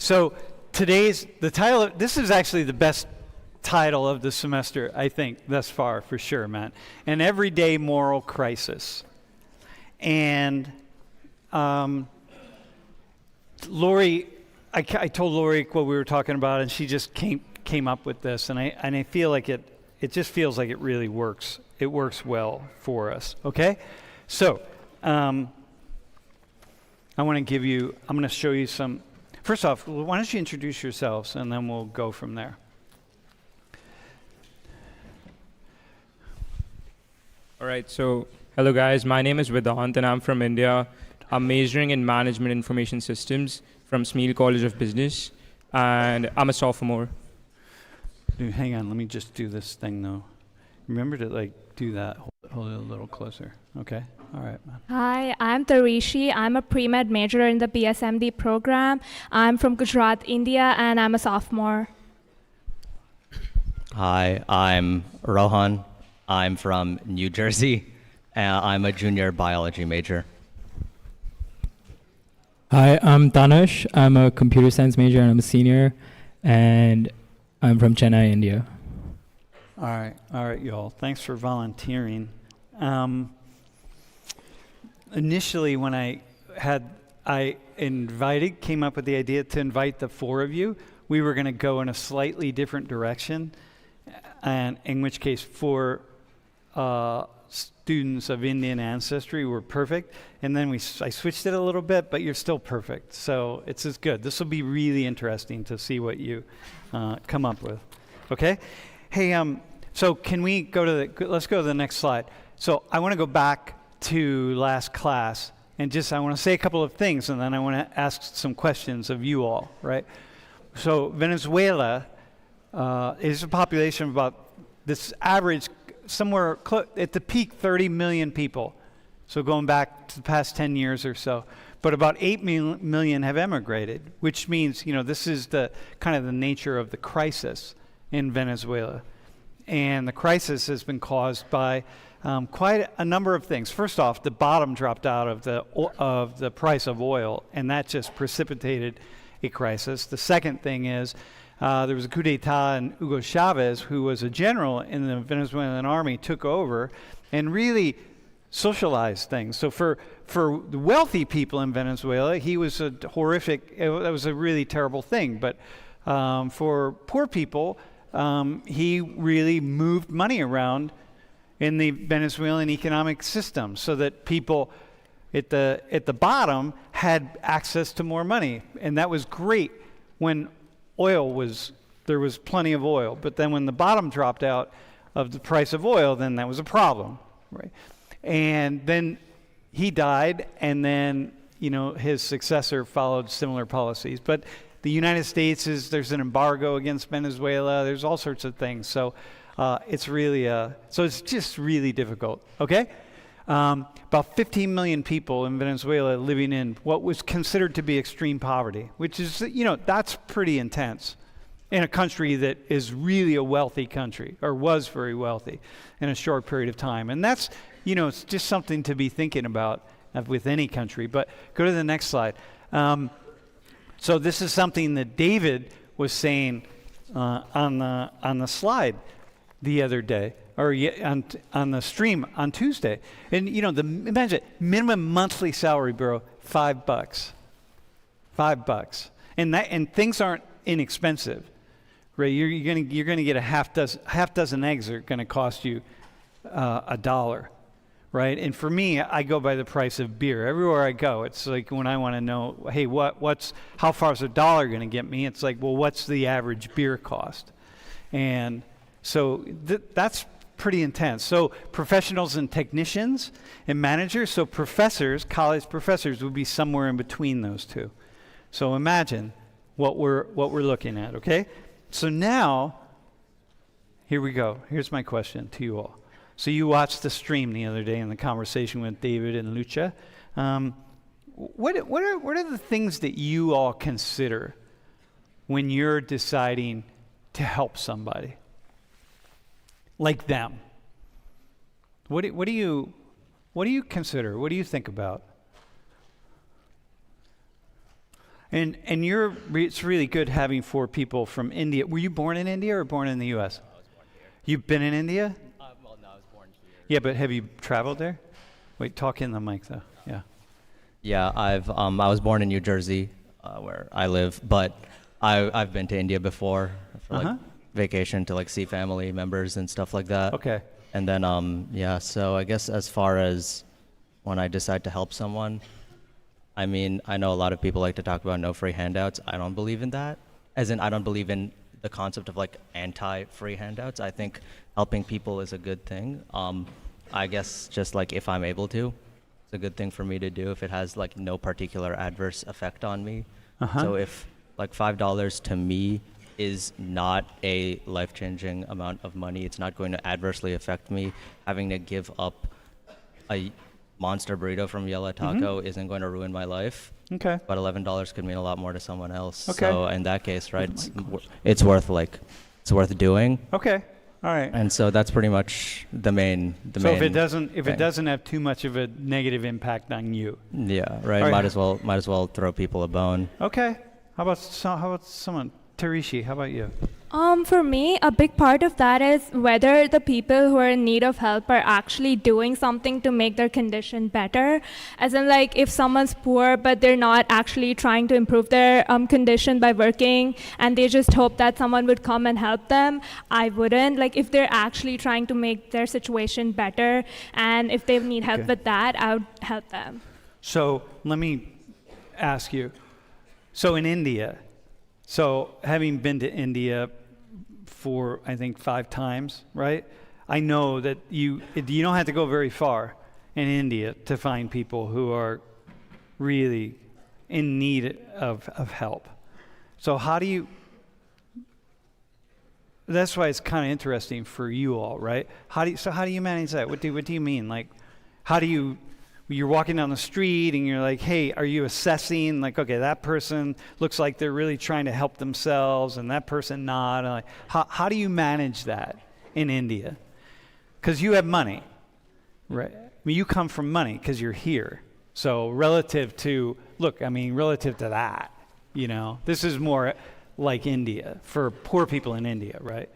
So the title, this is actually the best title of the semester, I think, thus far, for sure, Matt. An Everyday Moral Crisis. And Lori, I told Lori what we were talking about, and she just came up with this, and I feel like it just feels like it really works. It works well for us, okay? So, I'm going to show you some. First off, why don't you introduce yourselves, and then we'll go from there. All right, so hello guys, my name is Vedant and I'm from India. I'm majoring in Management Information Systems from Smeal College of Business, and I'm a sophomore. Dude, hang on, let me just do this thing though. Remember to do that, hold it a little closer, okay? All right. Hi, I'm Tarishi. I'm a pre-med major in the BSMD program. I'm from Gujarat, India, and I'm a sophomore. Hi, I'm Rohan. I'm from New Jersey. I'm a junior biology major. Hi, I'm Tanush. I'm a computer science major and I'm a senior, and I'm from Chennai, India. All right, y'all. Thanks for volunteering. Initially, when I came up with the idea to invite the four of you, we were going to go in a slightly different direction, and in which case, for students of Indian ancestry were perfect, and then I switched it a little bit, but you're still perfect, so it's as good. This will be really interesting to see what you come up with. Okay? Hey, so can we let's go to the next slide. So I want to go back to last class, and I want to say a couple of things, and then I want to ask some questions of you all, right? So Venezuela is a population of about this average, somewhere at the peak, 30 million people. So going back to the past 10 years or so. But about 8 million have emigrated, which means, this is the kind of the nature of the crisis in Venezuela. And the crisis has been caused by quite a number of things. First off, the bottom dropped out of the price of oil, and that just precipitated a crisis. The second thing is there was a coup d'etat, and Hugo Chavez, who was a general in the Venezuelan army, took over and really socialized things. So for the wealthy people in Venezuela, he was that was a really terrible thing. But for poor people, he really moved money around in the Venezuelan economic system so that people at the bottom had access to more money. And that was great when there was plenty of oil. But then when the bottom dropped out of the price of oil, then that was a problem, right? And then he died, and then, his successor followed similar policies. But the United States there's an embargo against Venezuela. There's all sorts of things. So it's really, so it's just really difficult, okay? About 15 million people in Venezuela living in what was considered to be extreme poverty, which is, that's pretty intense in a country that is really a wealthy country, or was very wealthy in a short period of time. And that's, it's just something to be thinking about with any country. But go to the next slide. So this is something that David was saying on the slide the other day, or on the stream on Tuesday. And imagine minimum monthly salary, bro, $5. $5. And things aren't inexpensive, right? You're gonna get a half dozen eggs are gonna cost you $1, right? And for me, I go by the price of beer. Everywhere I go, it's like when I want to know, hey, how far is $1 gonna get me? It's like, well, what's the average beer cost? And so that's pretty intense. So professionals and technicians and managers, so professors, college professors would be somewhere in between those two. So imagine what we're looking at, okay? So now, here we go. Here's my question to you all. So you watched the stream the other day in the conversation with David and Lucha. What are the things that you all consider when you're deciding to help somebody? Like them. What do you consider? What do you think about? And it's really good having 4 people from India. Were you born in India or born in the U.S.? I was born here. You've been in India? Well, no, I was born here. Yeah, but have you traveled there? Wait, talk in the mic though. Yeah. Yeah, I was born in New Jersey, where I live, but I've been to India before for like vacation to like see family members and stuff like that. Okay. And then yeah, so I guess as far as when I decide to help someone, I mean, I know a lot of people like to talk about no free handouts. I don't believe in that. As in, I don't believe in the concept of like anti-free handouts. I think helping people is a good thing. I guess just like if I'm able to, it's a good thing for me to do if it has like no particular adverse effect on me. So if like $5 to me is not a life-changing amount of money, it's not going to adversely affect me. Having to give up a monster burrito from Yella Taco isn't going to ruin my life. Okay. But $11 could mean a lot more to someone else. Okay. So in that case, right, it's worth doing. Okay. All right. And so that's pretty much the main. So if it thing. doesn't have too much of a negative impact on you. Yeah. Right. All right. Might as well throw people a bone. Okay. How about someone? Tarishi, how about you? For me, a big part of that is whether the people who are in need of help are actually doing something to make their condition better. As in, like, if someone's poor, but they're not actually trying to improve their condition by working, and they just hope that someone would come and help them, I wouldn't. Like, if they're actually trying to make their situation better, and if they need help with that, I would help them. So let me ask you. So in India, having been to India for, I think, 5 times, right? I know that you don't have to go very far in India to find people who are really in need of help. So that's why it's kind of interesting for you all, right? How do you manage that? What do you mean? Like, you're walking down the street and you're like, hey, are you assessing, like, okay, that person looks like they're really trying to help themselves and that person not? Like, how do you manage that in India? Because you have money, right? I mean, you come from money because you're here. So relative to that, this is more like India for poor people in India, right?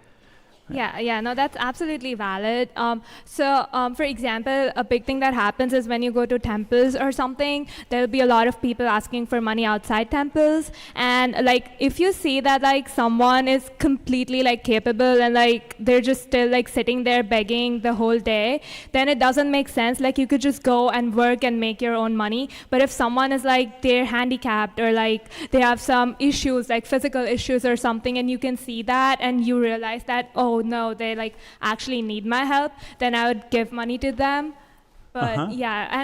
Yeah, no, that's absolutely valid. For example, a big thing that happens is when you go to temples or something, there'll be a lot of people asking for money outside temples. And like, if you see that like someone is completely like capable and like they're just still like sitting there begging the whole day, then it doesn't make sense. Like, you could just go and work and make your own money. But if someone is like, they're handicapped or like they have some issues, like physical issues or something, and you can see that and you realize that, oh no, they like actually need my help, then I would give money to them. But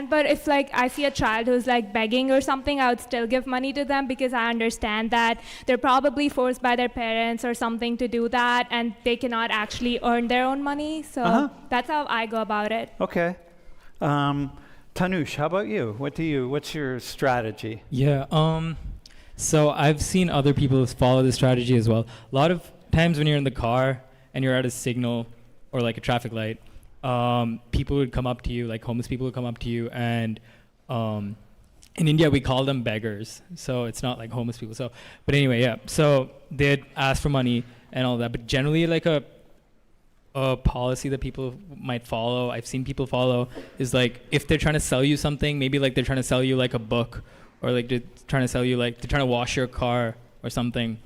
but if like I see a child who's like begging or something, I would still give money to them because I understand that they're probably forced by their parents or something to do that, and they cannot actually earn their own money. So that's how I go about it. Okay. Tanush, how about you? What's your strategy? Yeah. So I've seen other people follow this strategy as well. A lot of times when you're in the car and you're at a signal or like a traffic light, people would come up to you, like homeless people would come up to you, and in India we call them beggars, so it's not like homeless people. So, but anyway, yeah. So they'd ask for money and all that, but generally like a policy that people might follow, I've seen people follow, is like if they're trying to sell you something, maybe like they're trying to sell you like a book, or like they're trying to sell you like they're trying to wash your car or something,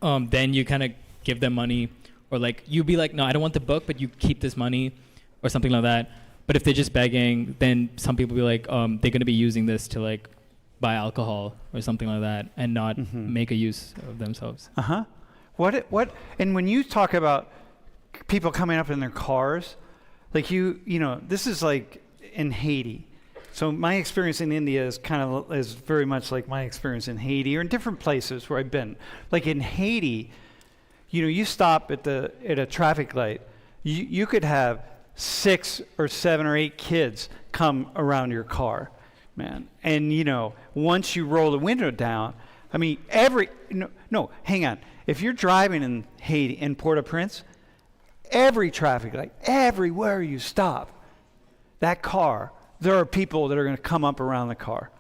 then you kind of give them money. Or like, you be like, no, I don't want the book, but you keep this money, or something like that. But if they're just begging, then some people be like, they're going to be using this to like buy alcohol or something like that, and not make a use of themselves. What? And when you talk about people coming up in their cars, like this is like in Haiti. So my experience in India is very much like my experience in Haiti or in different places where I've been. Like in Haiti, you stop at a traffic light, you could have 6 or 7 or 8 kids come around your car, man. And once you roll the window down, I mean, hang on. If you're driving in Haiti, in Port-au-Prince, every traffic light, everywhere you stop, that car, there are people that are going to come up around the car.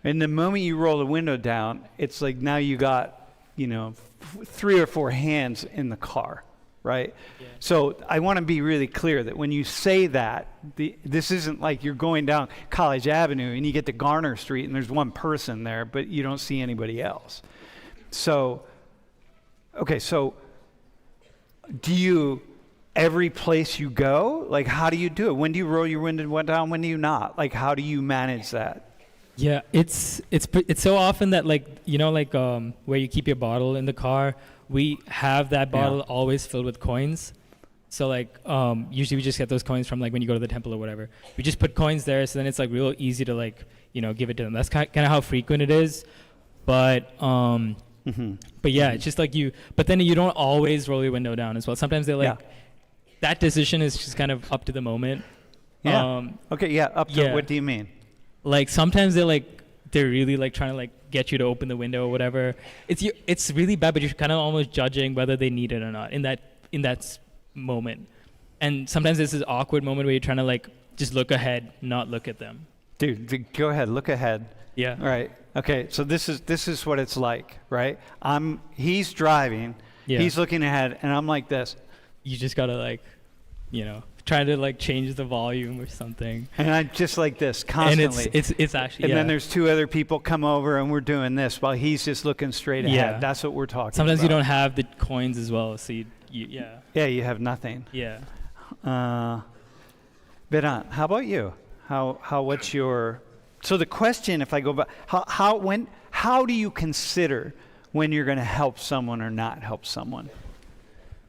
And the moment you roll the window down, it's like now you got, 3 or 4 hands in the car, right? Yeah. So I want to be really clear that when you say that, this isn't like you're going down College Avenue and you get to Garner Street and there's one person there, but you don't see anybody else. So, okay, so every place you go, like how do you do it? When do you roll your window down? When do you not? Like how do you manage that? Yeah, it's so often that where you keep your bottle in the car, we have that bottle always filled with coins. So usually we just get those coins from like when you go to the temple or whatever. We just put coins there, so then it's like real easy to give it to them. That's kind of how frequent it is. But but yeah, it's just like but then you don't always roll your window down as well. Sometimes they're that decision is just kind of up to the moment. Yeah. Okay. Yeah. Up to what do you mean? Like sometimes they're really trying to get you to open the window or whatever. It's really bad, but you're kind of almost judging whether they need it or not in that moment. And sometimes there's this awkward moment where you're trying to just look ahead, not look at them. Dude, go ahead, look ahead. Yeah. All right. Okay. So this is what it's like, right? He's driving. Yeah. He's looking ahead, and I'm like this. You just gotta trying to change the volume or something. And I'm just like this constantly. And it's actually. And then there's 2 other people come over and we're doing this while he's just looking straight ahead. Yeah. That's what we're talking Sometimes about. you don't have the coins as well, so yeah. Yeah, you have nothing. Yeah. Vedant, how about you? What's your? So the question, if I go back, how do you consider when you're going to help someone or not help someone?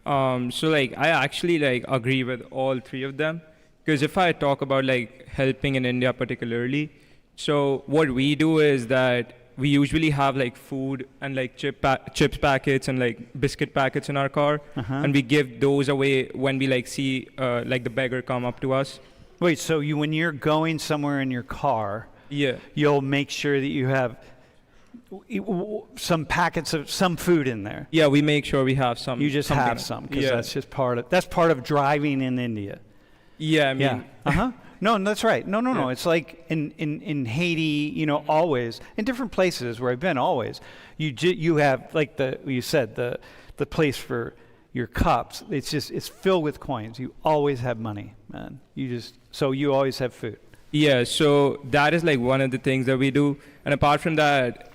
So I actually agree with all 3 of them, because if I talk about helping in India particularly, so what we do is that we usually have food and chips packets and biscuit packets in our car, and we give those away when we see the beggar come up to us. Wait, so when you're going somewhere in your car, you'll make sure that you have some packets of some food in there. Yeah, we make sure we have some. You just have some because that's just part of driving in India. Yeah, I mean. Yeah. No, that's right. No. Yeah. It's like in Haiti, always in different places where I've been. Always, you have the place for your cups. It's filled with coins. You always have money, man. So you always have food. Yeah, so that is one of the things that we do, and apart from that.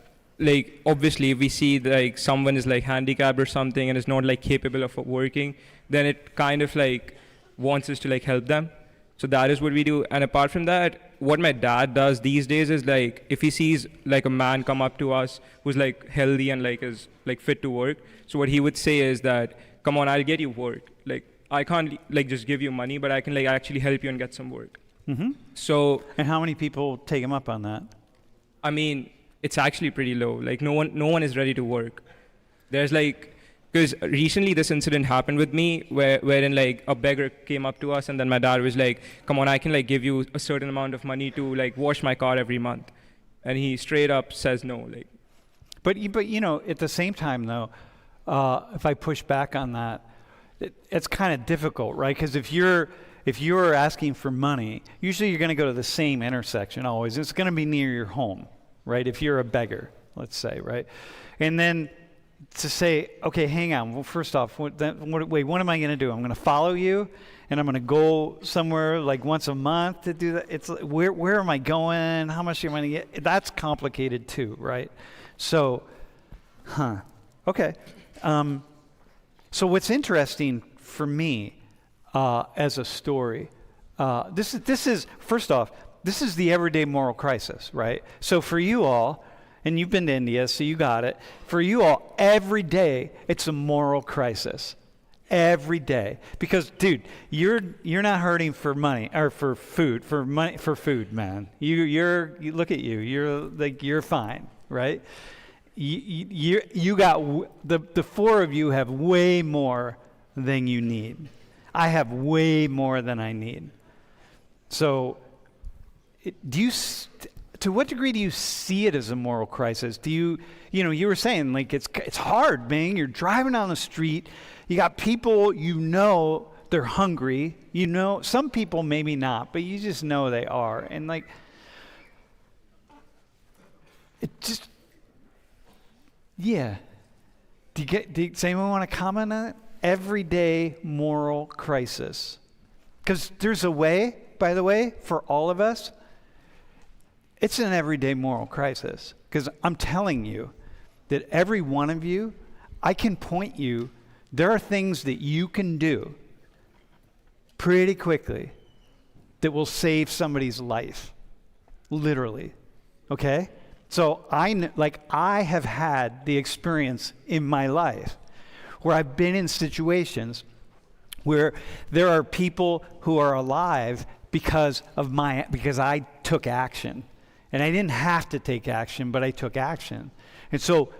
Obviously if we see someone is handicapped or something and is not capable of working, then it kind of wants us to help them. So that is what we do. And apart from that, what my dad does these days is if he sees a man come up to us who's healthy and is fit to work, so what he would say is that, come on, I'll get you work. I can't just give you money, but I can actually help you and get some work. Mm-hmm. So. And how many people take him up on that? I mean, it's actually pretty low. No one is ready to work. There's because recently this incident happened with me wherein a beggar came up to us and then my dad was come on, I can give you a certain amount of money to wash my car every month. And he straight up says no. But at the same time though, if I push back on that, it's kind of difficult, right? Because if you're asking for money, usually you're going to go to the same intersection always. It's going to be near your home. Right, if you're a beggar, let's say, right, and then to say, okay, hang on. Well, first off, what am I going to do? I'm going to follow you, and I'm going to go somewhere once a month to do that. It's where am I going? How much am I going to get? That's complicated too, right? So, okay. So what's interesting for me as a story, this is first off. This is the everyday moral crisis, right? So for you all, and you've been to India, so you got it. For you all, every day, it's a moral crisis. Every day. Because, dude, you're not hurting for money, or for food, for food, man. You look at you, you're fine, right? You got, the 4 of you have way more than you need. I have way more than I need. So, to what degree do you see it as a moral crisis? Do you were saying it's hard, man. You're driving down the street, you got people, they're hungry, some people maybe not, but you just know they are. And it just, yeah. Does anyone want to comment on it? Everyday moral crisis. Because there's a way, by the way, for all of us. It's an everyday moral crisis. Because I'm telling you that every one of you, I can point you, there are things that you can do pretty quickly that will save somebody's life. Literally. Okay? So I have had the experience in my life where I've been in situations where there are people who are alive because I took action. And I didn't have to take action, but I took action. And so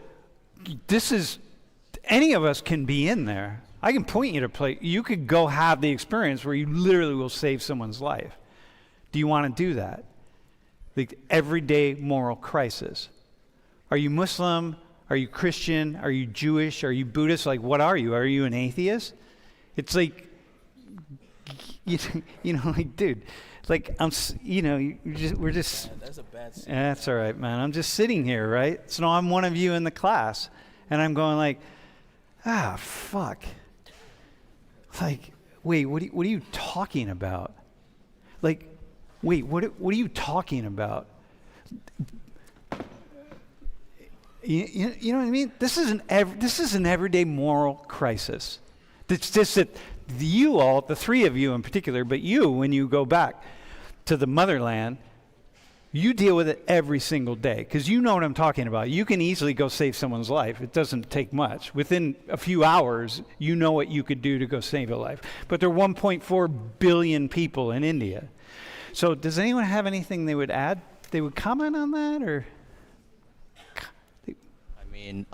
any of us can be in there. I can point you to play. You could go have the experience where you literally will save someone's life. Do you want to do that? The everyday moral crisis. Are you Muslim? Are you Christian? Are you Jewish? Are you Buddhist? Like, what are you? Are you an atheist? It's like, like, dude, like, we're just. Man, that's a bad scene. That's all right, man. I'm just sitting here, right? So now I'm one of you in the class, and I'm going like, fuck. Like, wait, what are you talking about? Like, wait, what are you talking about? You know what I mean? This is an everyday moral crisis. It's just that you all, the three of you in particular, but you, when you go back to the motherland, you deal with it every single day because you know what I'm talking about. You can easily go save someone's life. It doesn't take much. Within a few hours, you know what you could do to go save a life. But there are 1.4 billion people in India. So does anyone have anything they would add? They would comment on that, or? I mean,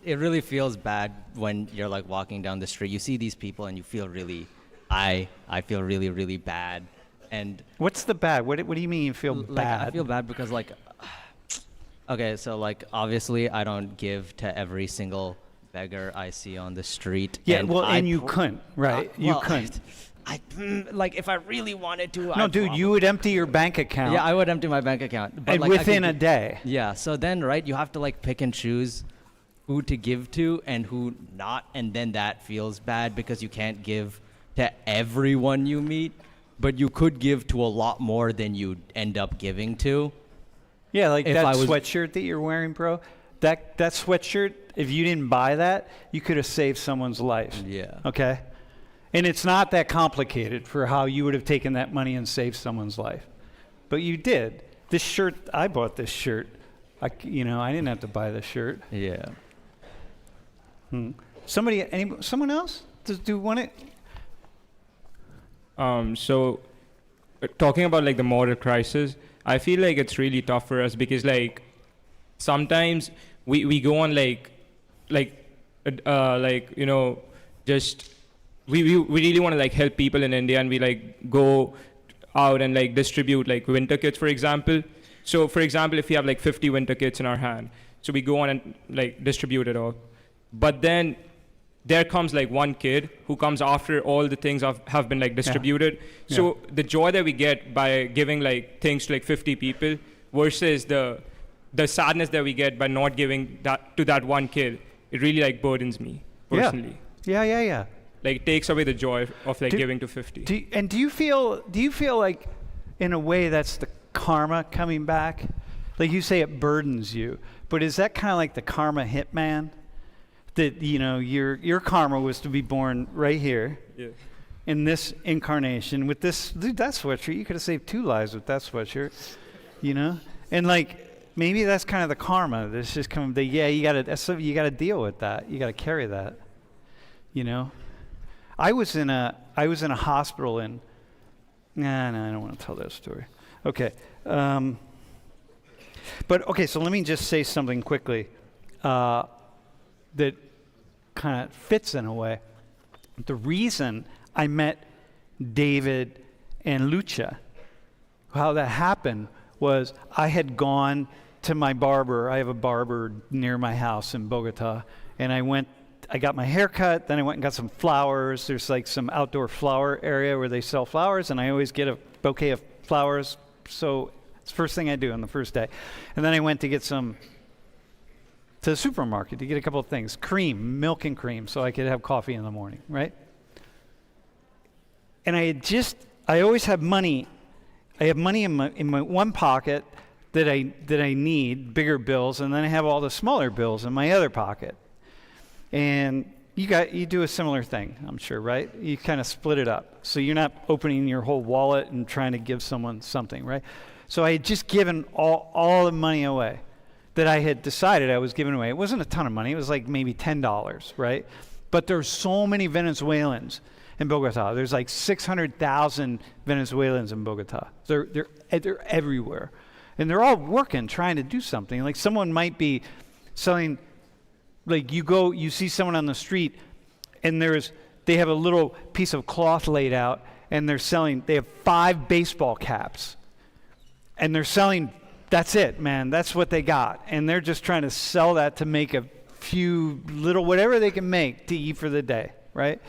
it really feels bad when you're like walking down the street. You see these people and you feel really, I feel really, really bad. And what's the bad? What do you mean you feel like, bad? I feel bad because like, okay, so like obviously I don't give to every single beggar I see on the street. Yeah, and you couldn't, right? You couldn't. Like if I really wanted to. No, dude, you would empty your bank account. Yeah, I would empty my bank account. But and like, within a day. Yeah, so then, right, you have to like pick and choose who to give to and who not, and then that feels bad because you can't give to everyone you meet, but you could give to a lot more than you end up giving to. Yeah, like If that I was- sweatshirt that you're wearing, bro. That sweatshirt, if you didn't buy that, you could have saved someone's life. Yeah. Okay? And it's not that complicated for how you would have taken that money and saved someone's life. But you did. This shirt, I bought this shirt. I didn't have to buy this shirt. Yeah. Someone else? Do you want it? So talking about like the moral crisis, I feel like it's really tough for us because like sometimes we go on just we really want to like help people in India, and we like go out and like distribute like winter kits, for example. So for example, if we have like 50 winter kits in our hand, so we go on and like distribute it all. But then there comes like one kid who comes after all the things have been like distributed. Yeah. So the joy that we get by giving like things to like 50 people versus the sadness that we get by not giving that to that one kid, it really like burdens me personally. Yeah. Like it takes away the joy of like giving to 50. Do you feel like in a way that's the karma coming back? Like you say it burdens you, but is that kind of like the karma hitman? That your karma was to be born right here, in this incarnation with this that sweatshirt. You could have saved 2 lives with that sweatshirt, and like maybe that's kind of the karma. That's just coming. You gotta deal with that. You gotta carry that. I was in a hospital in. No, I don't want to tell that story. Okay, but okay. So let me just say something quickly. That kind of fits in a way. The reason I met David and Lucha, how that happened was I had gone to my barber. I have a barber near my house in Bogota, and I got my hair cut, then I went and got some flowers. There's like some outdoor flower area where they sell flowers, and I always get a bouquet of flowers. So It's the first thing I do on the first day. And then I went to get to the supermarket to get a couple of things, milk and cream, so I could have coffee in the morning, right? And I always have money. I have money in my one pocket that I need, bigger bills, and then I have all the smaller bills in my other pocket. And you do a similar thing, I'm sure, right? You kind of split it up. So you're not opening your whole wallet and trying to give someone something, right? So I had just given all the money away that I had decided I was giving away. It wasn't a ton of money. It was like maybe $10, right? But there's so many Venezuelans in Bogota. There's like 600,000 Venezuelans in Bogota. They're everywhere. And they're all working, trying to do something. Like someone might be selling, like you see someone on the street and they have a little piece of cloth laid out and they have 5 baseball caps. And they're selling, that's it, man. That's what they got. And they're just trying to sell that to make a few little, whatever they can make to eat for the day, right?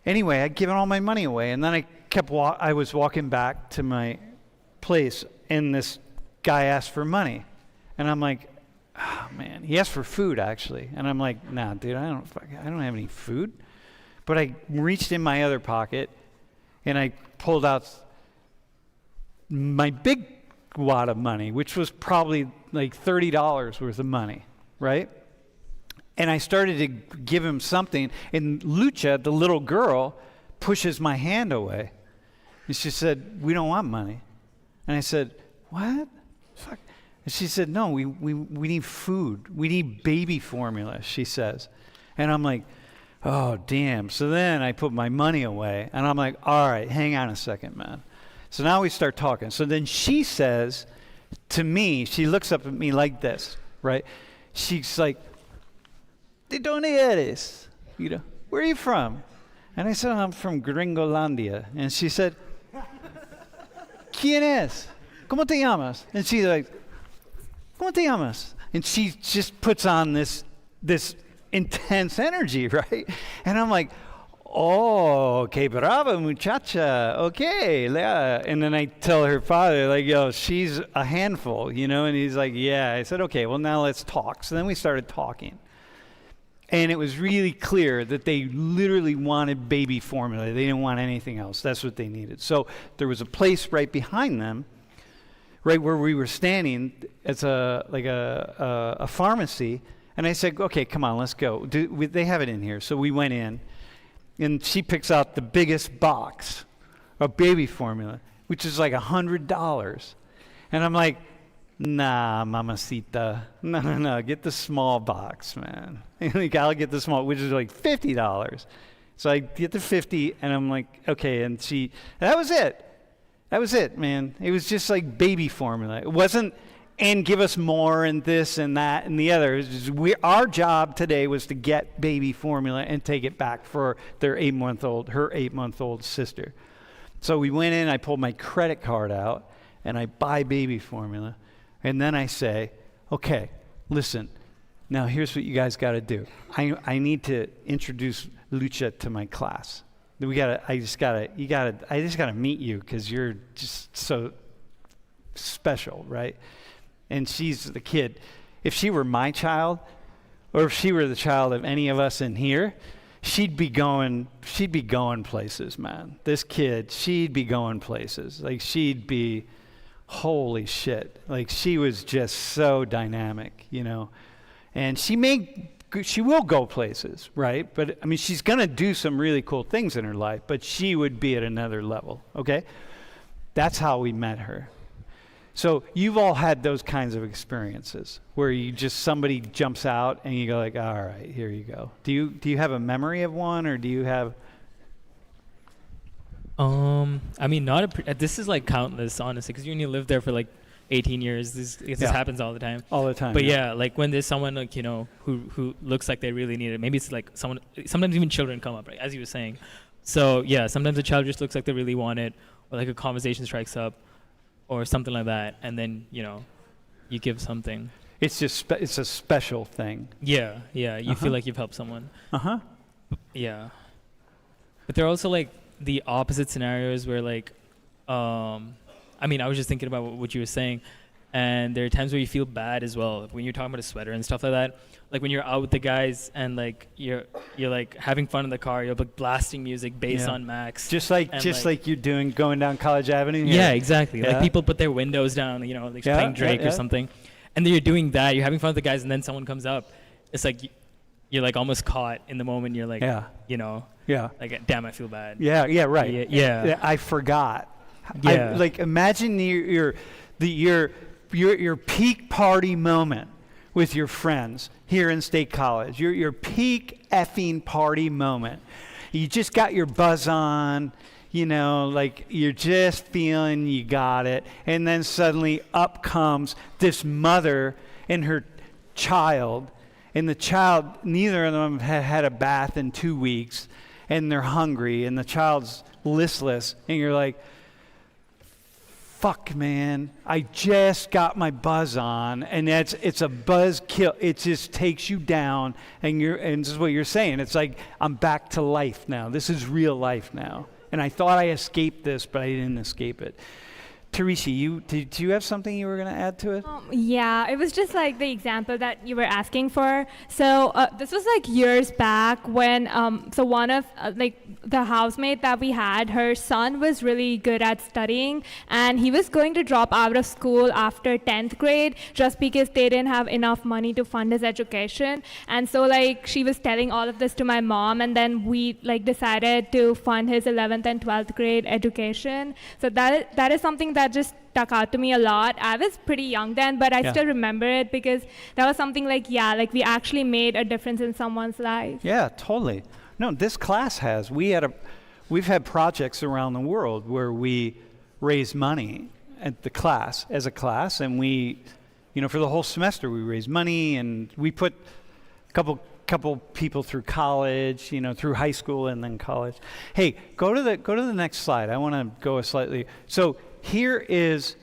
Anyway, I'd given all my money away. And then I was walking back to my place and this guy asked for money. And I'm like, oh man, he asked for food actually. And I'm like, nah, dude, I don't have any food. But I reached in my other pocket and I pulled out my big wad of money, which was probably like $30 worth of money, right? And I started to give him something, and Lucha, the little girl, pushes my hand away. And she said, we don't want money. And I said, what? Fuck. And she said, no, we need food. We need baby formula, she says. And I'm like, oh, damn. So then I put my money away, and I'm like, all right, hang on a second, man. So now we start talking. So then she says to me, she looks up at me like this, right? She's like, ¿De dónde eres? You know, where are you from? And I said, I'm from Gringolandia. And she said, ¿Quién es? ¿Cómo te llamas? And she's like, ¿Cómo te llamas? And she just puts on this intense energy, right? And I'm like, oh, que brava muchacha, okay. And then I tell her father, like, yo, she's a handful, you know? And he's like, yeah. I said, okay, well, now let's talk. So then we started talking. And it was really clear that they literally wanted baby formula. They didn't want anything else. That's what they needed. So there was a place right behind them, right where we were standing. It's a pharmacy. And I said, okay, come on, let's go. They have it in here. So we went in. And she picks out the biggest box of baby formula, which is like $100. And I'm like, nah, mamacita. No, get the small box, man. Like, I'll get the small, which is like $50. So I get the 50, and I'm like, okay. And that was it. That was it, man. It was just like baby formula. It wasn't, and give us more and this and that and the other. Our job today was to get baby formula and take it back for her 8-month-old sister. So we went in, I pulled my credit card out, and I buy baby formula. And then I say, okay, listen, now here's what you guys got to do. I need to introduce Lucha to my class. I just gotta meet you because you're just so special, right? And she's the kid. If she were my child, or if she were the child of any of us in here, she'd be going places, man. This kid, she'd be going places. Like, she'd be, holy shit. Like, she was just so dynamic, you know. And she will go places, right? But, I mean, she's going to do some really cool things in her life, but she would be at another level, okay? That's how we met her. So you've all had those kinds of experiences where somebody jumps out and you go like, all right, here you go. Do you have a memory of one, or do you have? I mean, this is like countless, honestly, because you live there for like 18 years. This happens all the time. All the time. But yeah, like when there's someone like, you know, who looks like they really need it. Maybe it's like someone. Sometimes even children come up, right? As you were saying. So yeah, sometimes a child just looks like they really want it, or like a conversation strikes up, or something like that, and then, you know, you give something. It's just it's a special thing. Yeah, you feel like you've helped someone. Yeah. But there are also like the opposite scenarios where like, I I mean, I was just thinking about what you were saying, and there are times where you feel bad as well when you're talking about a sweater and stuff like that. Like when you're out with the guys and like you're like having fun in the car, you're like blasting music, bass on max. Just like you're doing going down College Avenue. Yeah, exactly. Yeah. Like people put their windows down, you know, like playing Drake or something, and then you're doing that. You're having fun with the guys, and then someone comes up. It's like you're like almost caught in the moment. You're like, you know, like damn, I feel bad. Yeah, right. Yeah. I forgot. Yeah. Like imagine your peak party moment with your friends here in State College. Your peak effing party moment. You just got your buzz on, you know, like you're just feeling you got it, and then suddenly up comes this mother and her child, and the child, neither of them had a bath in 2 weeks, and they're hungry, and the child's listless, and you're like, fuck, man, I just got my buzz on, and it's a buzz kill. It just takes you down, and this is what you're saying. It's like, I'm back to life now. This is real life now. And I thought I escaped this, but I didn't escape it. Teresa, did you have something you were going to add to it? Yeah, it was just like the example that you were asking for. So this was like years back when, so one of like the housemate that we had, her son was really good at studying, and he was going to drop out of school after 10th grade just because they didn't have enough money to fund his education. And so like she was telling all of this to my mom, and then we like decided to fund his 11th and 12th grade education. So that is something that just stuck out to me a lot. I was pretty young then, but I still remember it because that was something like, like we actually made a difference in someone's life. Yeah, totally. No, this class has. We've had projects around the world where we raise money at the class, as a class, and we, you know, for the whole semester we raise money, and we put a couple people through college, you know, through high school and then college. Hey, go to the next slide. I want to go so here is,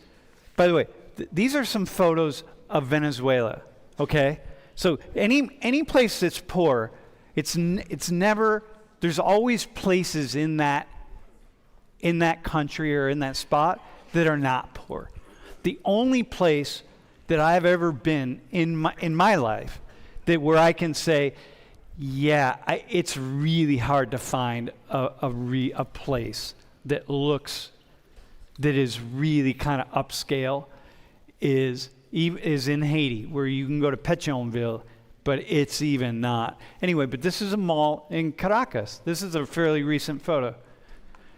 by the way, these are some photos of Venezuela, okay? So any place that's poor, it's never, there's always places in that country or in that spot that are not poor. The only place that I've ever been in my life that where I can say, it's really hard to find a place that is really kind of upscale is in Haiti, where you can go to Pétionville, but it's even not. Anyway, but this is a mall in Caracas. This is a fairly recent photo.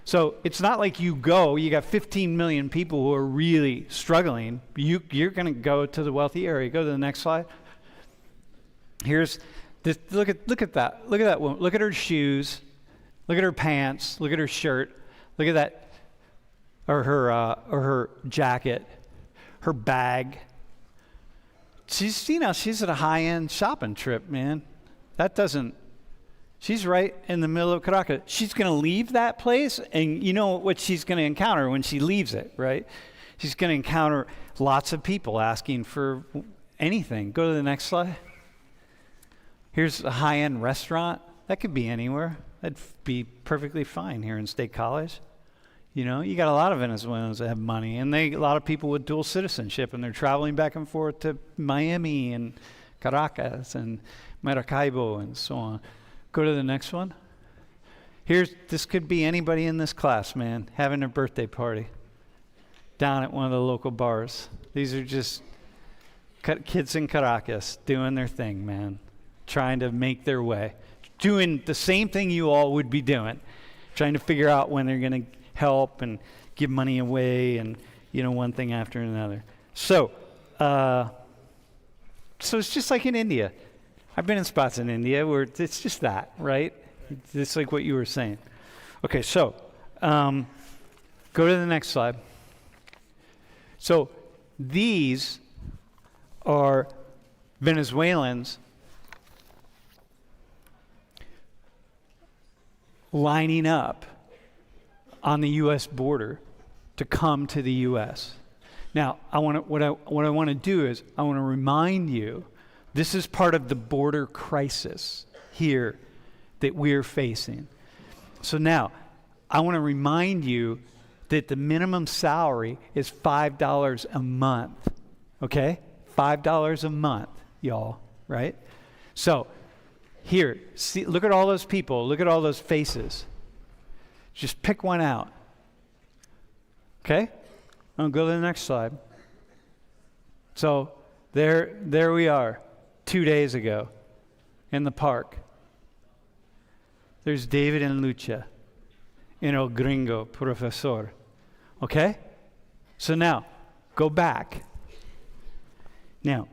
So it's not like you got 15 million people who are really struggling. You're going to go to the wealthy area. Go to the next slide. Here's this. Look at that. Look at that woman. Look at her shoes. Look at her pants. Look at her shirt. Look at that. Or her jacket, her bag. She's at a high-end shopping trip, man. She's right in the middle of Caracas. She's going to leave that place, and you know what she's going to encounter when she leaves it, right? She's going to encounter lots of people asking for anything. Go to the next slide. Here's a high-end restaurant. That could be anywhere. That'd be perfectly fine here in State College. You know, you got a lot of Venezuelans that have money, and a lot of people with dual citizenship, and they're traveling back and forth to Miami and Caracas and Maracaibo and so on. Go to the next one. This could be anybody in this class, man, having a birthday party down at one of the local bars. These are just kids in Caracas doing their thing, man, trying to make their way, doing the same thing you all would be doing, trying to figure out when they're going to help and give money away, and you know, one thing after another. So it's just like in India. I've been in spots in India where it's just that, right? It's like what you were saying. Okay, so go to the next slide. So these are Venezuelans lining up on the U.S. border to come to the U.S. Now, what I want to do is I want to remind you, this is part of the border crisis here that we're facing. So now, I want to remind you that the minimum salary is $5 a month. Okay? $5 a month, y'all, right? So, here, see, look at all those people, look at all those faces. Just pick one out. Okay? I'll go to the next slide. So, there we are, 2 days ago, in the park. There's David and Lucha, and El Gringo Profesor. Okay? So now, go back. Now,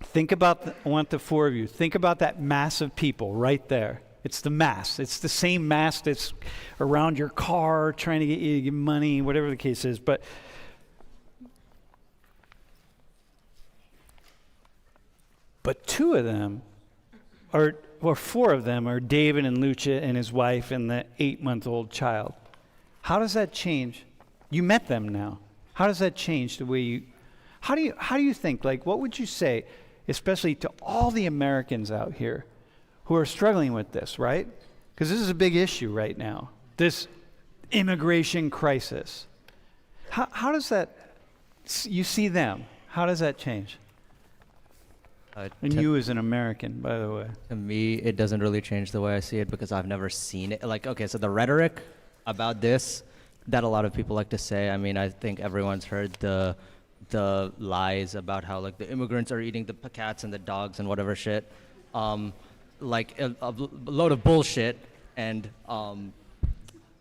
think about, I want the four of you, think about that mass of people right there. It's the mass. It's the same mass that's around your car trying to get you to give money, whatever the case is. But two of them are, or four of them are David and Lucha and his wife and the 8-month-old child. How does that change? You met them now. How does that change the way you, how do you think, like, what would you say, especially to all the Americans out here who are struggling with this, right? Because this is a big issue right now, this immigration crisis. How does that, you see them, how does that change? And you as an American, by the way. To me, it doesn't really change the way I see it because I've never seen it. Like, okay, so the rhetoric about this that a lot of people like to say, I mean, I think everyone's heard the lies about how, like, the immigrants are eating the cats and the dogs and whatever shit. Like, a load of bullshit. And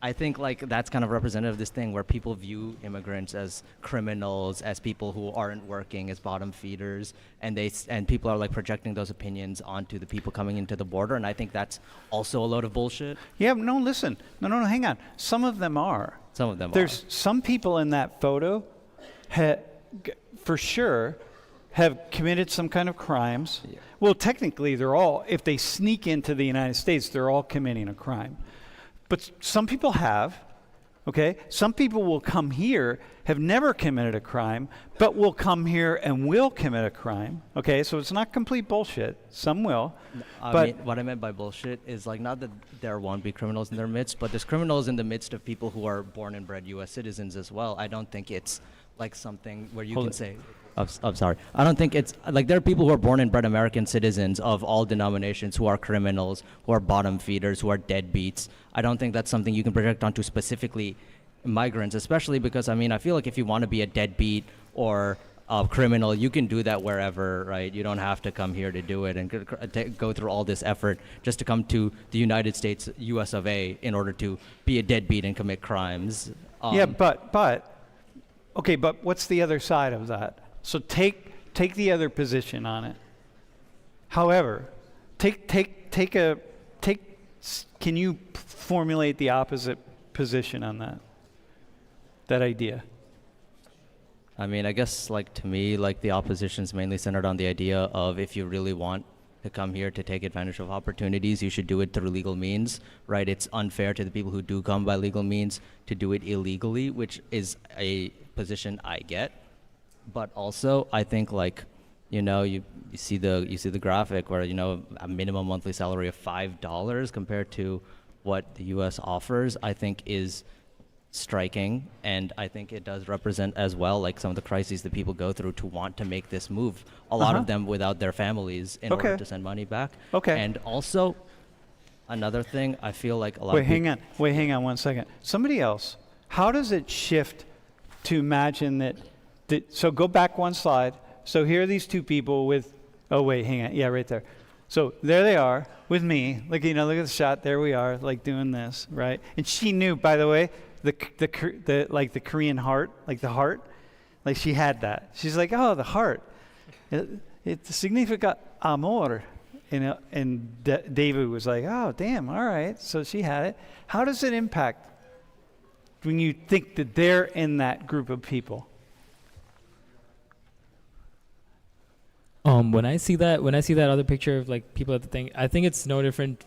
I think, like, that's kind of representative of this thing where people view immigrants as criminals, as people who aren't working, as bottom feeders, and people are, like, projecting those opinions onto the people coming into the border, and I think that's also a load of bullshit. Yeah, no, listen. No, hang on. Some of them are. Some of them There's some people in that photo, for sure, have committed some kind of crimes. Yeah. Well, technically, they're all, if they sneak into the United States, they're all committing a crime. But some people have, okay? Some people will come here, have never committed a crime, but will come here and will commit a crime, okay? So it's not complete bullshit. Some will. What I meant by bullshit is, like, not that there won't be criminals in their midst, but there's criminals in the midst of people who are born and bred U.S. citizens as well. I don't think it's, like, something where you can say... I'm sorry. I don't think it's like there are people who are born and bred American citizens of all denominations who are criminals, who are bottom feeders, who are deadbeats. I don't think that's something you can project onto specifically migrants, especially because, I mean, I feel like if you want to be a deadbeat or a criminal, you can do that wherever, right? You don't have to come here to do it and go through all this effort just to come to the United States, US of A, in order to be a deadbeat and commit crimes. Yeah, but what's the other side of that? So take the other position on it. However, can you formulate the opposite position on that idea? I mean, I guess, like, to me, like, the opposition's mainly centered on the idea of if you really want to come here to take advantage of opportunities, you should do it through legal means, right? It's unfair to the people who do come by legal means to do it illegally, which is a position I get. But also, I think, like, you know, you see the graphic where, you know, a minimum monthly salary of $5 compared to what the U.S. offers, I think is striking, and I think it does represent as well, like, some of the crises that people go through to want to make this move. A lot of them without their families in order to send money back. Okay. And also, another thing, I feel like a lot of people... Wait, hang on 1 second. Somebody else, how does it shift to imagine that so go back one slide. So here are these two people with, oh wait, hang on, yeah, right there. So there they are with me. Look, you know, look at the shot. There we are, like, doing this, right? And she knew, by the way, the like the Korean heart, like the heart, like she had that. She's like, oh, the heart. It significa amor. You know, and David was like, oh, damn, all right. So she had it. How does it impact when you think that they're in that group of people? When I see that other picture of, like, people at the thing, I think it's no different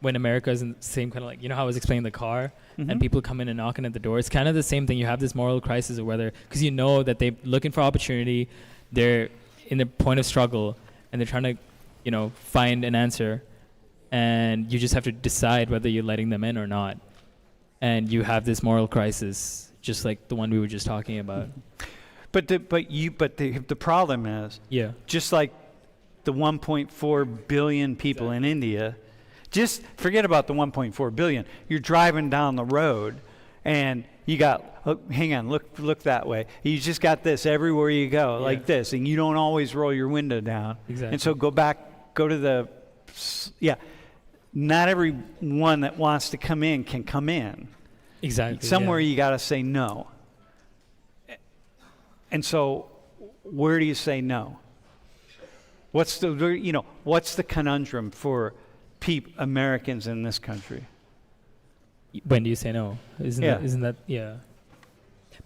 when America is in the same kind of, like, you know how I was explaining the car and people come in and knocking at the door. It's kind of the same thing. You have this moral crisis of whether, because you know that they're looking for opportunity, they're in the point of struggle, and they're trying to, you know, find an answer, and you just have to decide whether you're letting them in or not. And you have this moral crisis just like the one we were just talking about. But the problem is, Yeah. just like the 1.4 billion people in India, just forget about the 1.4 billion. You're driving down the road, and you got, hang on, look that way. You just got this everywhere you go, like this, and you don't always roll your window down. Exactly. And so go to the, not everyone that wants to come in can come in. Exactly. Somewhere yeah. you got to say no. And so where do you say no? What's the conundrum for Americans in this country? When do you say no? Yeah. Isn't that yeah?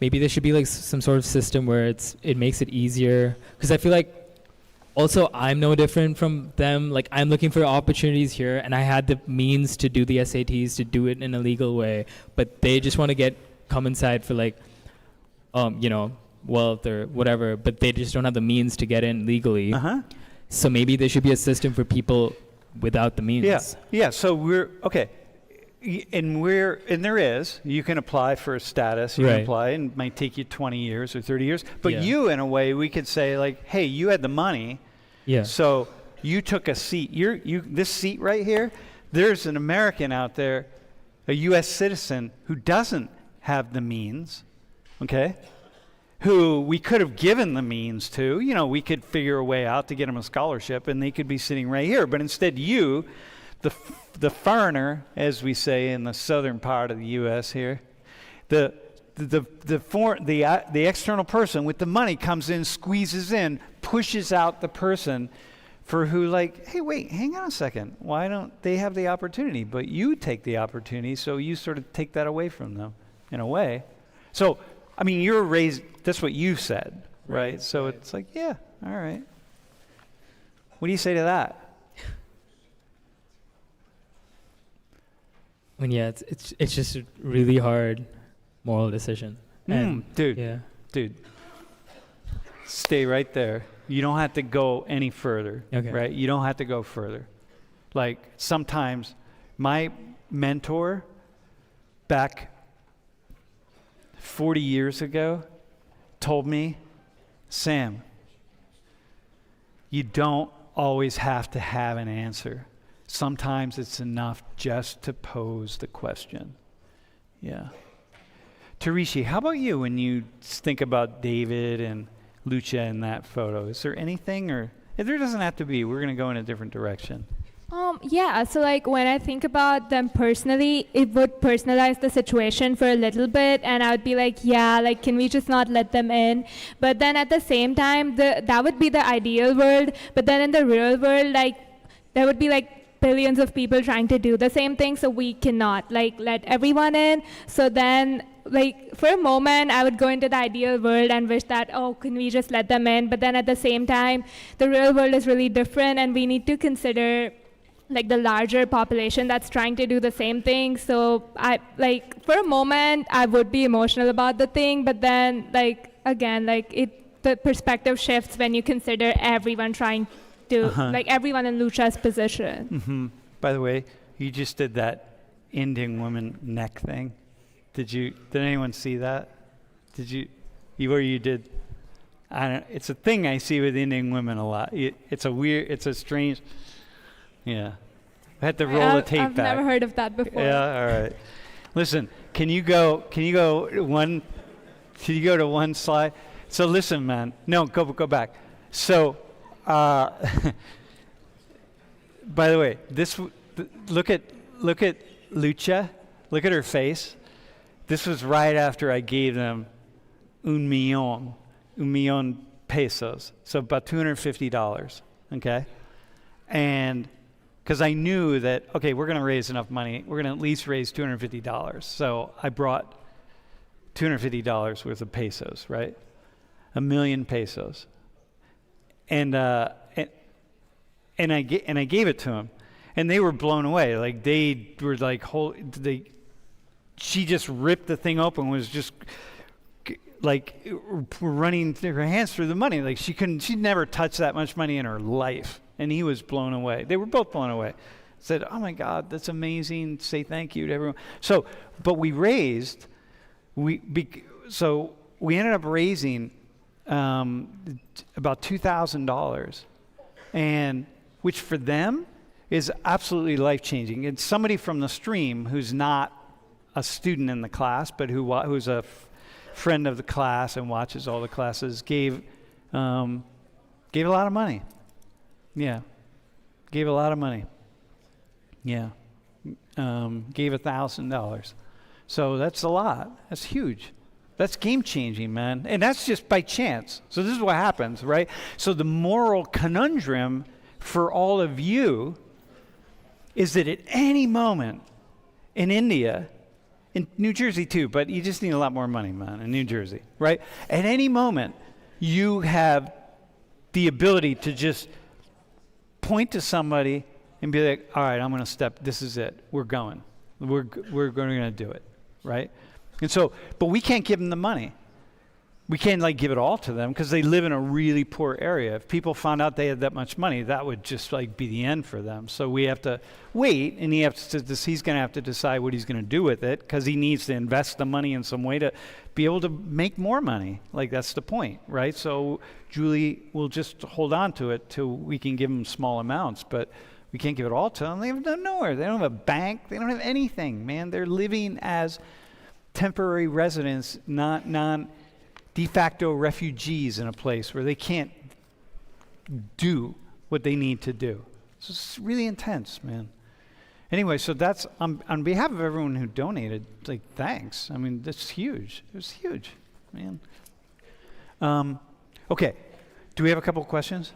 Maybe there should be like some sort of system where it makes it easier, because I feel like also I'm no different from them. Like I'm looking for opportunities here, and I had the means to do the SATs, to do it in a legal way, but they just want to come inside for like wealth or whatever, but they just don't have the means to get in legally. So maybe there should be a system for people without the means. Yeah. So we're okay. And there is, you can apply for a status, you can apply, and it might take you 20 years or 30 years. But you, in a way, we could say, like, hey, you had the money, so you took a seat. This seat right here, there's an American out there, a U.S. citizen, who doesn't have the means, okay, who we could have given the means to. We could figure a way out to get them a scholarship, and they could be sitting right here. But instead, you, the foreigner, as we say in the southern part of the U.S. here, the external person with the money comes in, squeezes in, pushes out the person for who, like, hey, wait, hang on a second. Why don't they have the opportunity? But you take the opportunity, so you sort of take that away from them in a way. So, I mean, you're raised, that's what you said, right? So it's like, yeah, all right. What do you say to that? I mean, yeah, it's just a really hard moral decision. Dude, stay right there. You don't have to go any further, right? You don't have to go further. Like, sometimes my mentor back 40 years ago told me, Sam, you don't always have to have an answer. Sometimes it's enough just to pose the question. Yeah. Tarishi, how about you when you think about David and Lucha in that photo? Is there anything, or there doesn't have to be? We're going to go in a different direction. So like when I think about them personally, it would personalize the situation for a little bit, and I would be like, yeah, like, can we just not let them in? But then at the same time, that would be the ideal world. But then in the real world, like, there would be like billions of people trying to do the same thing, so we cannot like let everyone in. So then, like, for a moment I would go into the ideal world and wish that, oh, can we just let them in? But then at the same time, the real world is really different, and we need to consider like the larger population that's trying to do the same thing. So I, like, for a moment I would be emotional about the thing, but then, like, again, like, the perspective shifts when you consider everyone trying to, like, everyone in Lucha's position. By the way, you just did that Indian woman neck thing. Did anyone see that? Did you did? I don't. It's a thing I see with Indian women a lot. It's a strange. Yeah, I had to roll the tape I've back. never heard of that before. Yeah, all right. Listen, can you go to one slide? So listen, man. No, go back. So, by the way, look at Lucha. Look at her face. This was right after I gave them un millón pesos, so about $250. Okay, and because I knew that, okay, we're going to raise enough money. We're going to at least raise $250. So I brought $250 worth of pesos, right? 1 million pesos. And I gave it to them. And they were blown away. Like, they were like, she just ripped the thing open, was just like running her hands through the money. Like, she'd never touched that much money in her life. And he was blown away. They were both blown away. Said, oh my God, that's amazing. Say thank you to everyone. So, but we raised, so we ended up raising about $2,000, and which for them is absolutely life-changing. It's somebody from the stream who's not a student in the class, but who's a friend of the class and watches all the classes, gave a lot of money. Yeah, gave a lot of money. Yeah, gave $1,000. So that's a lot. That's huge. That's game-changing, man. And that's just by chance. So this is what happens, right? So the moral conundrum for all of you is that at any moment in India, in New Jersey too, but you just need a lot more money, man, in New Jersey, right? At any moment, you have the ability to just point to somebody and be like, all right, I'm going to step, this is it. We're going. We're going to do it, right? And so, but we can't give them the money. We can't like give it all to them because they live in a really poor area. If people found out they had that much money, that would just like be the end for them. So we have to wait, and he's going to have to decide what he's going to do with it because he needs to invest the money in some way to be able to make more money. Like that's the point, right? So Julie will just hold on to it till we can give them small amounts, but we can't give it all to them. They have nowhere. They don't have a bank. They don't have anything, man. They're living as temporary residents, not de facto refugees in a place where they can't do what they need to do. So it's really intense, man. Anyway, so that's on behalf of everyone who donated, like, thanks. I mean, that's huge. It was huge, man. Okay, do we have a couple questions?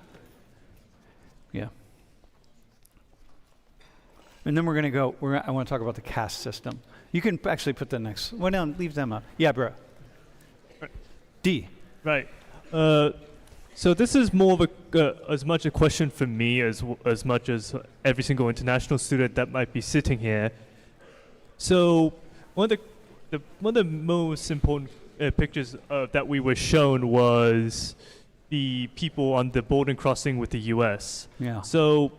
Yeah. And then we're going to go, I want to talk about the caste system. You can actually put the next, well, no, leave them up. Yeah, bro. D. Right. So this is more of as much a question for me as much as every single international student that might be sitting here. So one of the most important pictures that we were shown was the people on the border crossing with the U.S. Yeah. So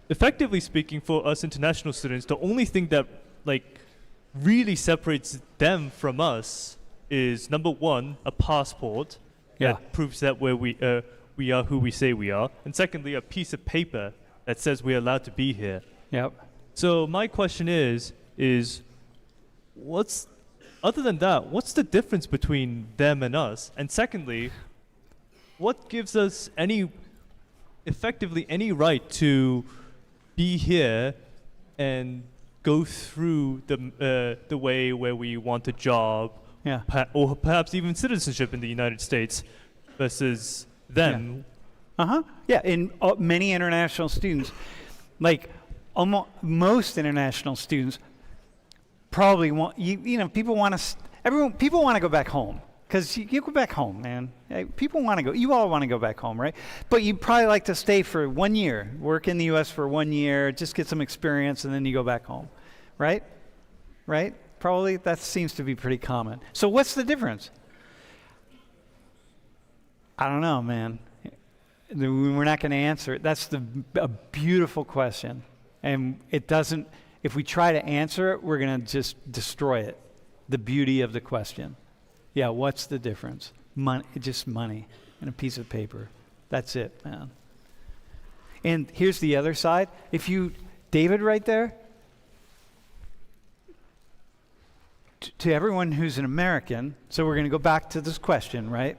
effectively speaking, for us international students, the only thing that like really separates them from us is number one, a passport that proves that we are who we say we are, and secondly, a piece of paper that says we're allowed to be here. Yep. So my question is other than that, what's the difference between them and us? And secondly, what gives us effectively any right to be here and go through the way where we want a job, or perhaps even citizenship in the United States versus them? Yeah, in many international students, like almost most international students, probably want people want to go back home because you go back home, man. People want to go. You all want to go back home, right? But you'd probably like to stay for 1 year, work in the U.S. for 1 year, just get some experience, and then you go back home, right? Right? Probably that seems to be pretty common. So what's the difference? I don't know, man. We're not going to answer it. That's a beautiful question. And it doesn't, if we try to answer it, we're going to just destroy it. The beauty of the question. Yeah, what's the difference? Just money and a piece of paper. That's it, man. And here's the other side. David right there, to everyone who's an American, so we're going to go back to this question, right?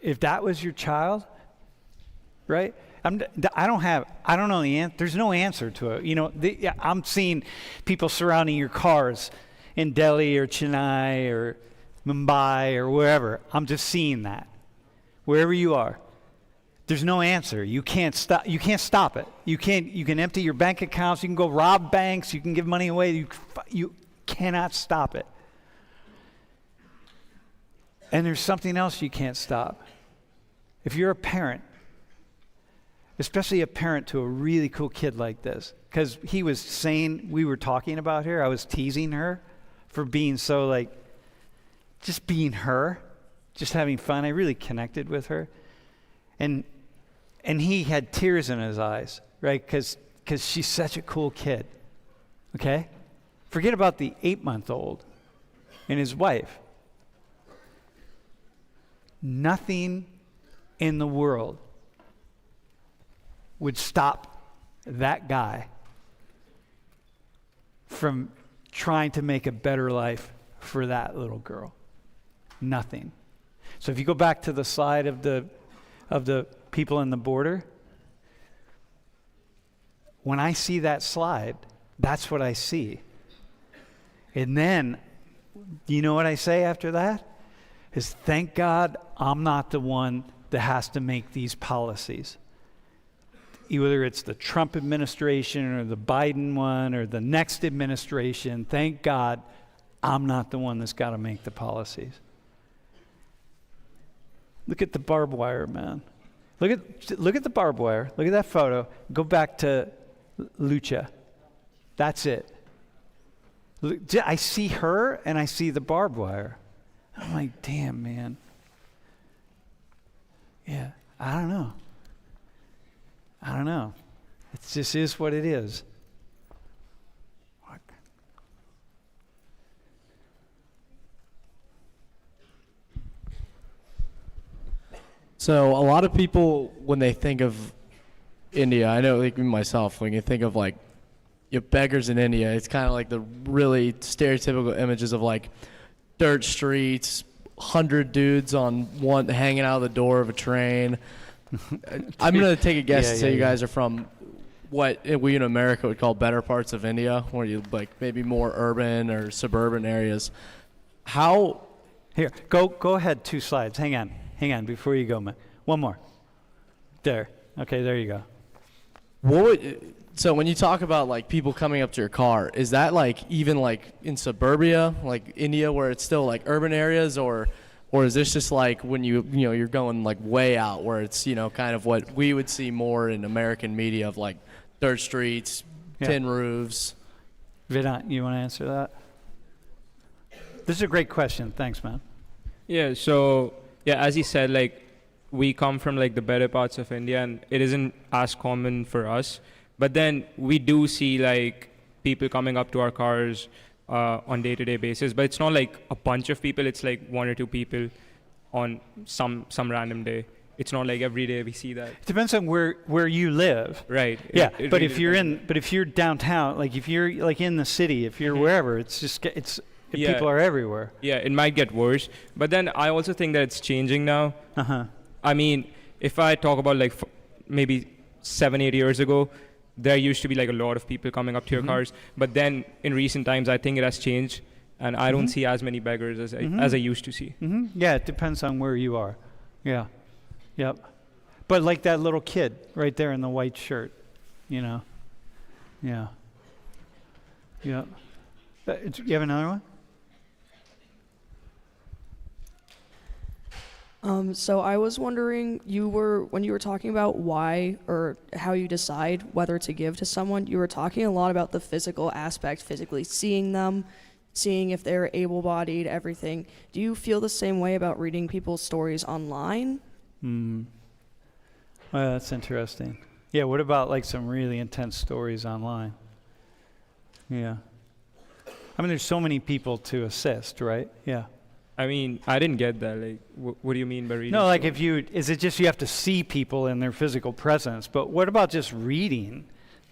If that was your child, right? I don't know the answer. There's no answer to it. I'm seeing people surrounding your cars in Delhi or Chennai or Mumbai or wherever. I'm just seeing that. Wherever you are. There's no answer. You can't stop it. You can empty your bank accounts, you can go rob banks, you can give money away. You cannot stop it. And there's something else you can't stop. If you're a parent, especially a parent to a really cool kid like this, because he was saying, we were talking about her, I was teasing her for being so just being her, just having fun. I really connected with her. And he had tears in his eyes, right? Because she's such a cool kid, okay? Forget about the 8-month-old and his wife. Nothing in the world would stop that guy from trying to make a better life for that little girl. Nothing. So if you go back to the slide of the people in the border, when I see that slide, that's what I see. And then, you know what I say after that? Is thank God I'm not the one that has to make these policies. Whether it's the Trump administration or the Biden one or the next administration, thank God I'm not the one that's got to make the policies. Look at the barbed wire, man. Look at the barbed wire. Look at that photo. Go back to Lucha. That's it. Look, I see her and I see the barbed wire. I'm like, damn, man. Yeah, I don't know. It just is what it is. So a lot of people, when they think of India, I know like myself, when you think of like your beggars in India, it's kind of like the really stereotypical images of like dirt streets, 100 dudes on one hanging out of the door of a train. I'm going to take a guess and say you guys are from what we in America would call better parts of India, where you like maybe more urban or suburban areas. How? Here, go ahead 2 slides. Hang on, before you go, man. One more. There. Okay, there you go. So when you talk about like people coming up to your car, is that like even like in suburbia, like India, where it's still like urban areas, or is this just like when you're going like way out, where it's kind of what we would see more in American media of like dirt streets, tin roofs? Vedant, you want to answer that? This is a great question. Thanks, man. Yeah, so as he said, like we come from like the better parts of India, and it isn't as common for us. But then we do see like people coming up to our cars on day-to-day basis. But it's not like a bunch of people. It's like 1 or 2 people on some random day. It's not like every day we see that. It depends on where you live. Right. Yeah, It but really if you're downtown, like if you're like in the city, if you're wherever, people are everywhere. Yeah, it might get worse. But then I also think that it's changing now. Uh-huh. I mean, if I talk about like maybe 7-8 years ago, there used to be like a lot of people coming up to your cars. But then in recent times, I think it has changed, and I don't see as many beggars as I used to see. Yeah, it depends on where you are. Yeah. Yep. But like that little kid right there in the white shirt, Yeah. Yeah. You have another one? So I was wondering, when you were talking about why or how you decide whether to give to someone, you were talking a lot about the physical aspect, physically seeing them, seeing if they're able-bodied, everything. Do you feel the same way about reading people's stories online? Well, that's interesting. Yeah, what about like some really intense stories online? Yeah. I mean, there's so many people to assist, right? Yeah. I mean, I didn't get that. Like, what do you mean by reading? No, like is it just you have to see people in their physical presence? But what about just reading?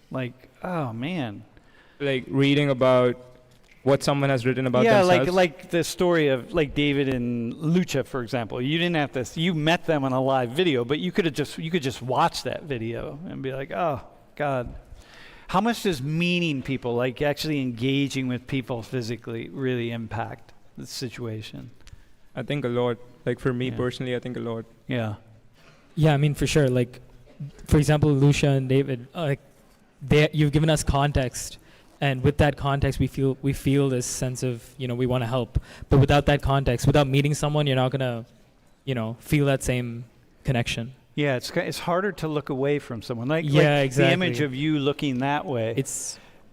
Like, oh man. Like reading about what someone has written about themselves? Yeah, like the story of like David and Lucha, for example. You didn't have to. You met them on a live video, but you could just watch that video and be like, oh God. How much does meeting people, like actually engaging with people physically, really impact the situation? I think a lot. Like for me personally, I think a lot. Yeah. Yeah, I mean, for sure. Like, for example, Lucia and David, you've given us context, and with that context, we feel this sense of, we want to help. But without that context, without meeting someone, you're not gonna, feel that same connection. Yeah, it's harder to look away from someone. Like exactly. The image of you looking that way.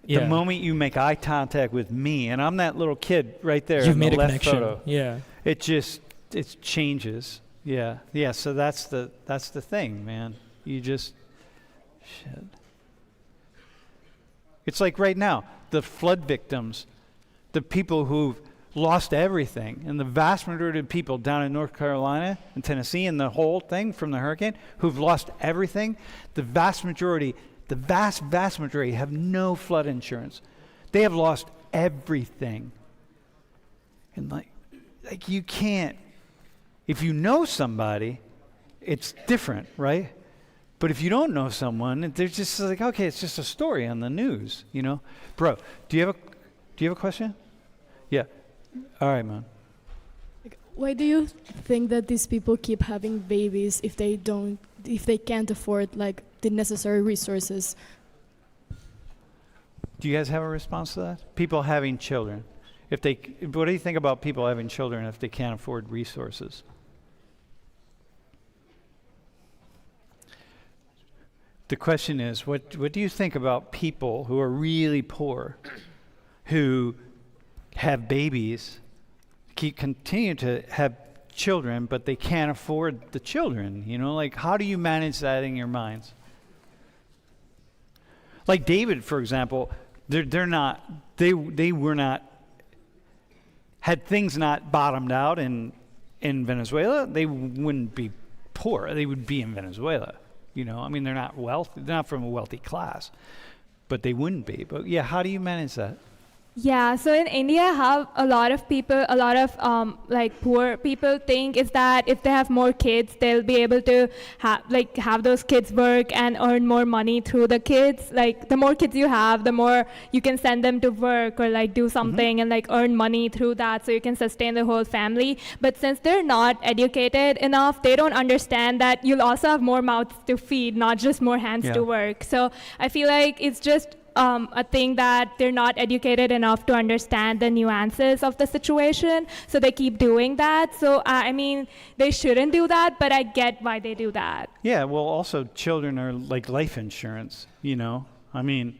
The moment you make eye contact with me, and I'm that little kid right there You've in made the a left connection. photo. Yeah. It changes. Yeah. So that's the thing, man. You just shit. It's like right now, the flood victims the people who've lost everything, and the vast majority of people down in North Carolina and Tennessee and the whole thing from the hurricane who've lost everything, the vast majority have no flood insurance. They have lost everything. And like you can't, if you know somebody, it's different, right? But if you don't know someone, they're just like, okay, it's just a story on the news, you know? Bro, do you have a question? Yeah. All right, man. Why do you think that these people keep having babies if they can't afford like the necessary resources? Do you guys have a response to that? People having children. What do you think about people having children if they can't afford resources? The question is, what do you think about people who are really poor, who have babies, continue to have children, but they can't afford the children? You know, like, how do you manage that in your minds? Like David, for example, they were not, had things not bottomed out in Venezuela, they wouldn't be poor. They would be in Venezuela. You know, I mean, they're not wealthy. They're not from a wealthy class, but they wouldn't be. But yeah, how do you manage that? Yeah, so in India, how a lot of like poor people think is that if they have more kids, they'll be able to have those kids work and earn more money through the kids. Like the more kids you have, the more you can send them to work or like do something and like earn money through that, so you can sustain the whole family. But since they're not educated enough, they don't understand that you'll also have more mouths to feed, not just more hands to work. So I feel like it's just a thing that they're not educated enough to understand the nuances of the situation, so they keep doing that. So I mean, they shouldn't do that, but I get why they do that. Yeah, well, also children are like life insurance, you know? I mean,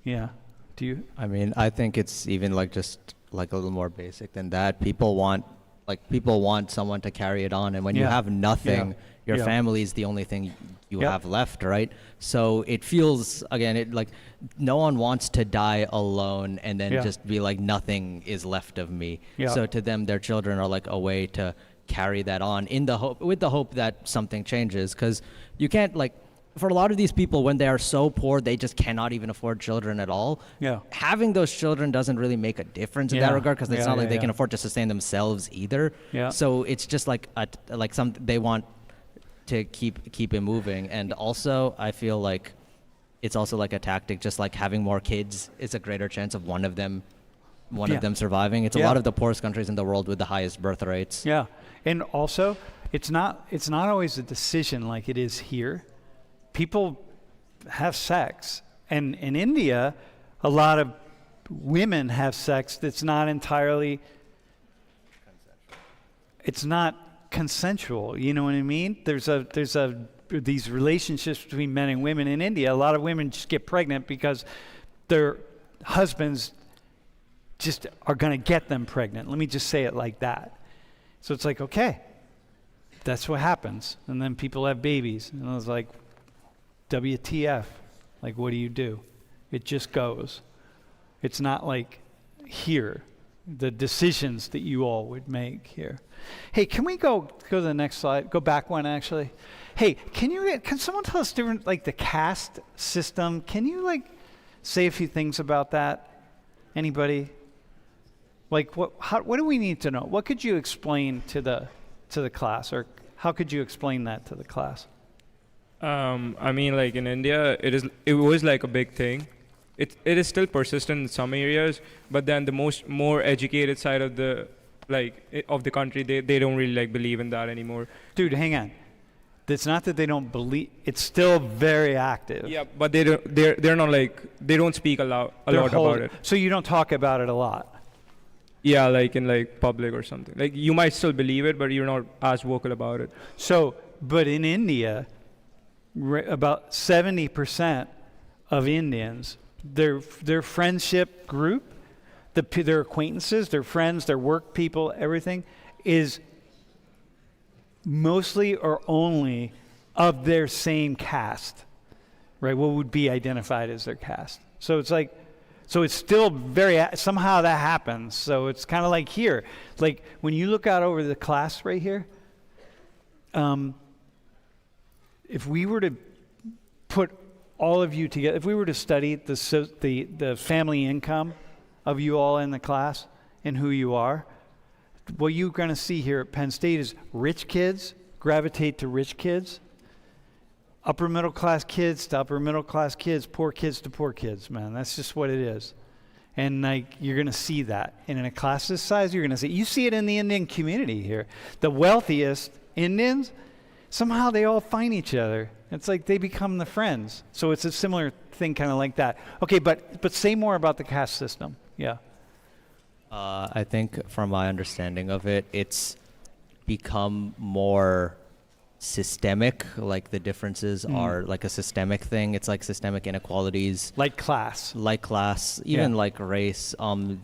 yeah. Do you? I mean, I think it's even like just like a little more basic than that. People want someone to carry it on, and when you have nothing, your family is the only thing you have left, right? So it feels, again, no one wants to die alone and then just be like, nothing is left of me. So to them, their children are like a way to carry that on with the hope that something changes. Because you can't, like, for a lot of these people, when they are so poor, they just cannot even afford children at all. Having those children doesn't really make a difference in that regard, because it's not like they can afford to sustain themselves either. So it's just like they want to keep it moving. And also, I feel like it's also like a tactic, just like having more kids is a greater chance of one of them surviving. It's a lot of the poorest countries in the world with the highest birth rates. Yeah, and also, it's not always a decision like it is here. People have sex, and in India, a lot of women have sex that's not entirely. It's not consensual. You know what I mean? There's these relationships between men and women in India. A lot of women just get pregnant because their husbands just are going to get them pregnant. Let me just say it like that. So it's like, okay, that's what happens, and then people have babies, and I was like, WTF? Like, what do you do? It just goes. It's not like here, the decisions that you all would make here. Hey, can we go to the next slide? Go back one, actually. Hey, can someone tell us different, like the caste system? Can you like say a few things about that? Anybody? Like, what do we need to know? What could you explain to the class, or how could you explain that to the class? I mean, like in India, it was like a big thing. It is still persistent in some areas, but then the more educated side of the country, they don't really like believe in that anymore. Dude, hang on. It's not that they don't believe. It's still very active. Yeah, but they're not like, they don't speak a lot about it. So you don't talk about it a lot. Yeah, like in like public or something. Like you might still believe it, but you're not as vocal about it. So, but in India, about 70% of Indians, their friendship group, their acquaintances, their friends, their work people, everything is mostly or only of their same caste, right? What would be identified as their caste. So it's like, So it's still somehow that happens. So it's kind of like here. Like when you look out over the class right here, if we were to put all of you together, if we were to study the family income of you all in the class and who you are, what you're going to see here at Penn State is rich kids gravitate to rich kids, upper middle class kids to upper middle class kids, poor kids to poor kids, man. That's just what it is. And like you're going to see that. And in a class this size, you're going to see. You see it in the Indian community here. The wealthiest Indians, somehow they all find each other. It's like they become the friends. So it's a similar thing kind of like that. Okay, but say more about the caste system. Yeah. I think from my understanding of it, it's become more systemic. Like the differences are like a systemic thing. It's like systemic inequalities. Like class. Like class, even like race.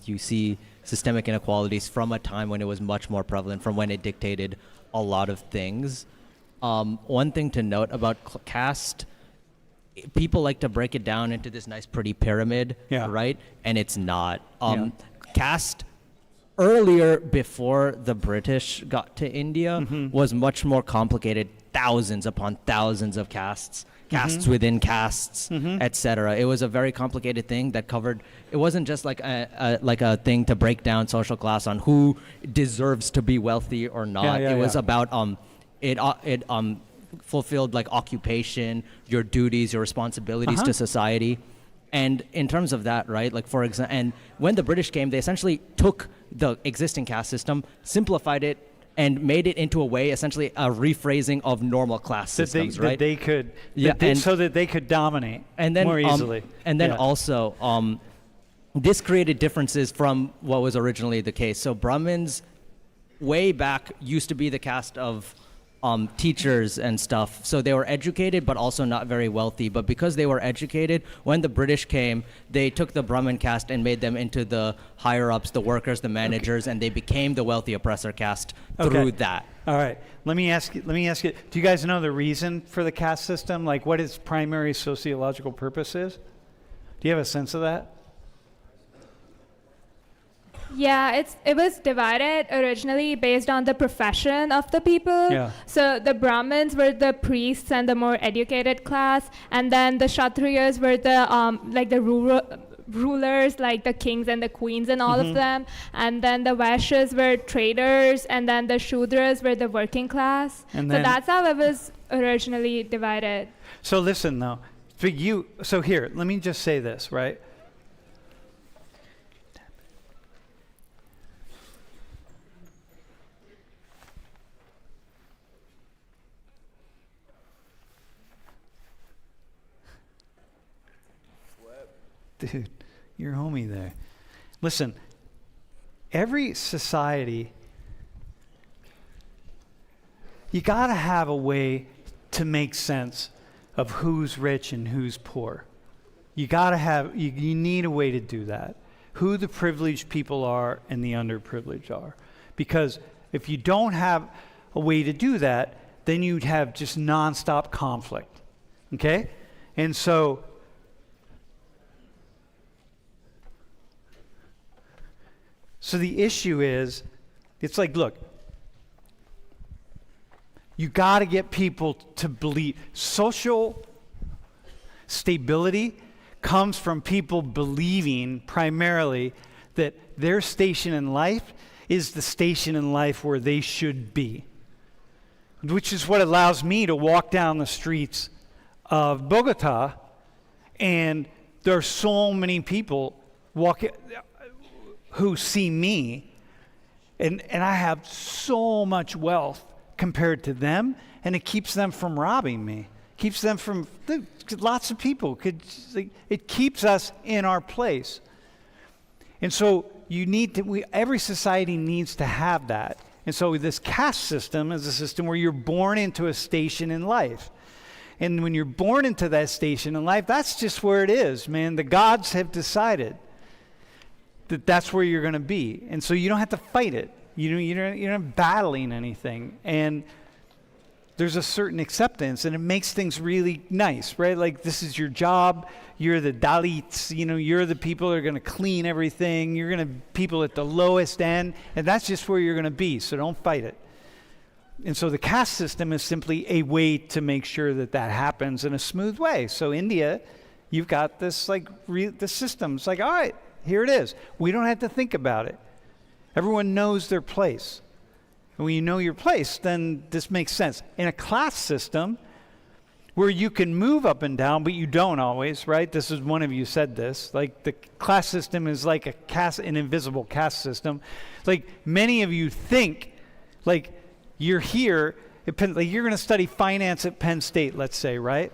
You see systemic inequalities from a time when it was much more prevalent, from when it dictated a lot of things. One thing to note about caste, people like to break it down into this nice pretty pyramid, right? And it's not. Caste earlier, before the British got to India, was much more complicated. Thousands upon thousands of castes, castes within castes, etc. It was a very complicated thing that covered. It wasn't just like a thing to break down social class on who deserves to be wealthy or not. It was about it fulfilled like occupation, your duties, your responsibilities to society. And in terms of that, right, like for example, and when the British came, they essentially took the existing caste system, simplified it, and made it into a way, essentially a rephrasing of normal class systems, right? That they could, so that they could dominate and then, more easily. And then also, this created differences from what was originally the case. So Brahmins, way back, used to be the caste of teachers and stuff. So they were educated, but also not very wealthy. But because they were educated, when the British came, they took the Brahmin caste and made them into the higher ups, the workers, the managers, and they became the wealthy oppressor caste through that. All right. Let me ask you. Do you guys know the reason for the caste system? Like what its primary sociological purpose is? Do you have a sense of that? Yeah, it was divided originally based on the profession of the people. Yeah. So the Brahmins were the priests and the more educated class, and then the Kshatriyas were the like the rulers, like the kings and the queens and all of them, and then the Vaishyas were traders, and then the Shudras were the working class. And so that's how it was originally divided. So listen though, so here, let me just say this, right? Dude, you're homie there. Listen, every society, you got to have a way to make sense of who's rich and who's poor. You got to have, you need a way to do that. Who the privileged people are and the underprivileged are. Because if you don't have a way to do that, then you'd have just nonstop conflict. Okay? And so, the issue is, it's like, look, you got to get people to believe. Social stability comes from people believing primarily that their station in life is the station in life where they should be, which is what allows me to walk down the streets of Bogota, and there are so many people walking who see me, and I have so much wealth compared to them, and it keeps them from robbing me. Keeps them from, lots of people it keeps us in our place. And so every society needs to have that. And so this caste system is a system where you're born into a station in life. And when you're born into that station in life, that's just where it is, man. The gods have decided that that's where you're going to be. And so you don't have to fight it. You're not battling anything. And there's a certain acceptance, and it makes things really nice, right? Like, this is your job. You're the Dalits, you're the people that are going to clean everything. You're going to people at the lowest end, and that's just where you're going to be, so don't fight it. And so the caste system is simply a way to make sure that that happens in a smooth way. So India, you've got this, the system's like, all right, here it is. We don't have to think about it. Everyone knows their place. And when you know your place, then this makes sense. In a class system, where you can move up and down, but you don't always, right? This is one of you said this. Like, the class system is like an invisible caste system. Like, many of you think, like, you're here, like, you're going to study finance at Penn State, let's say, right?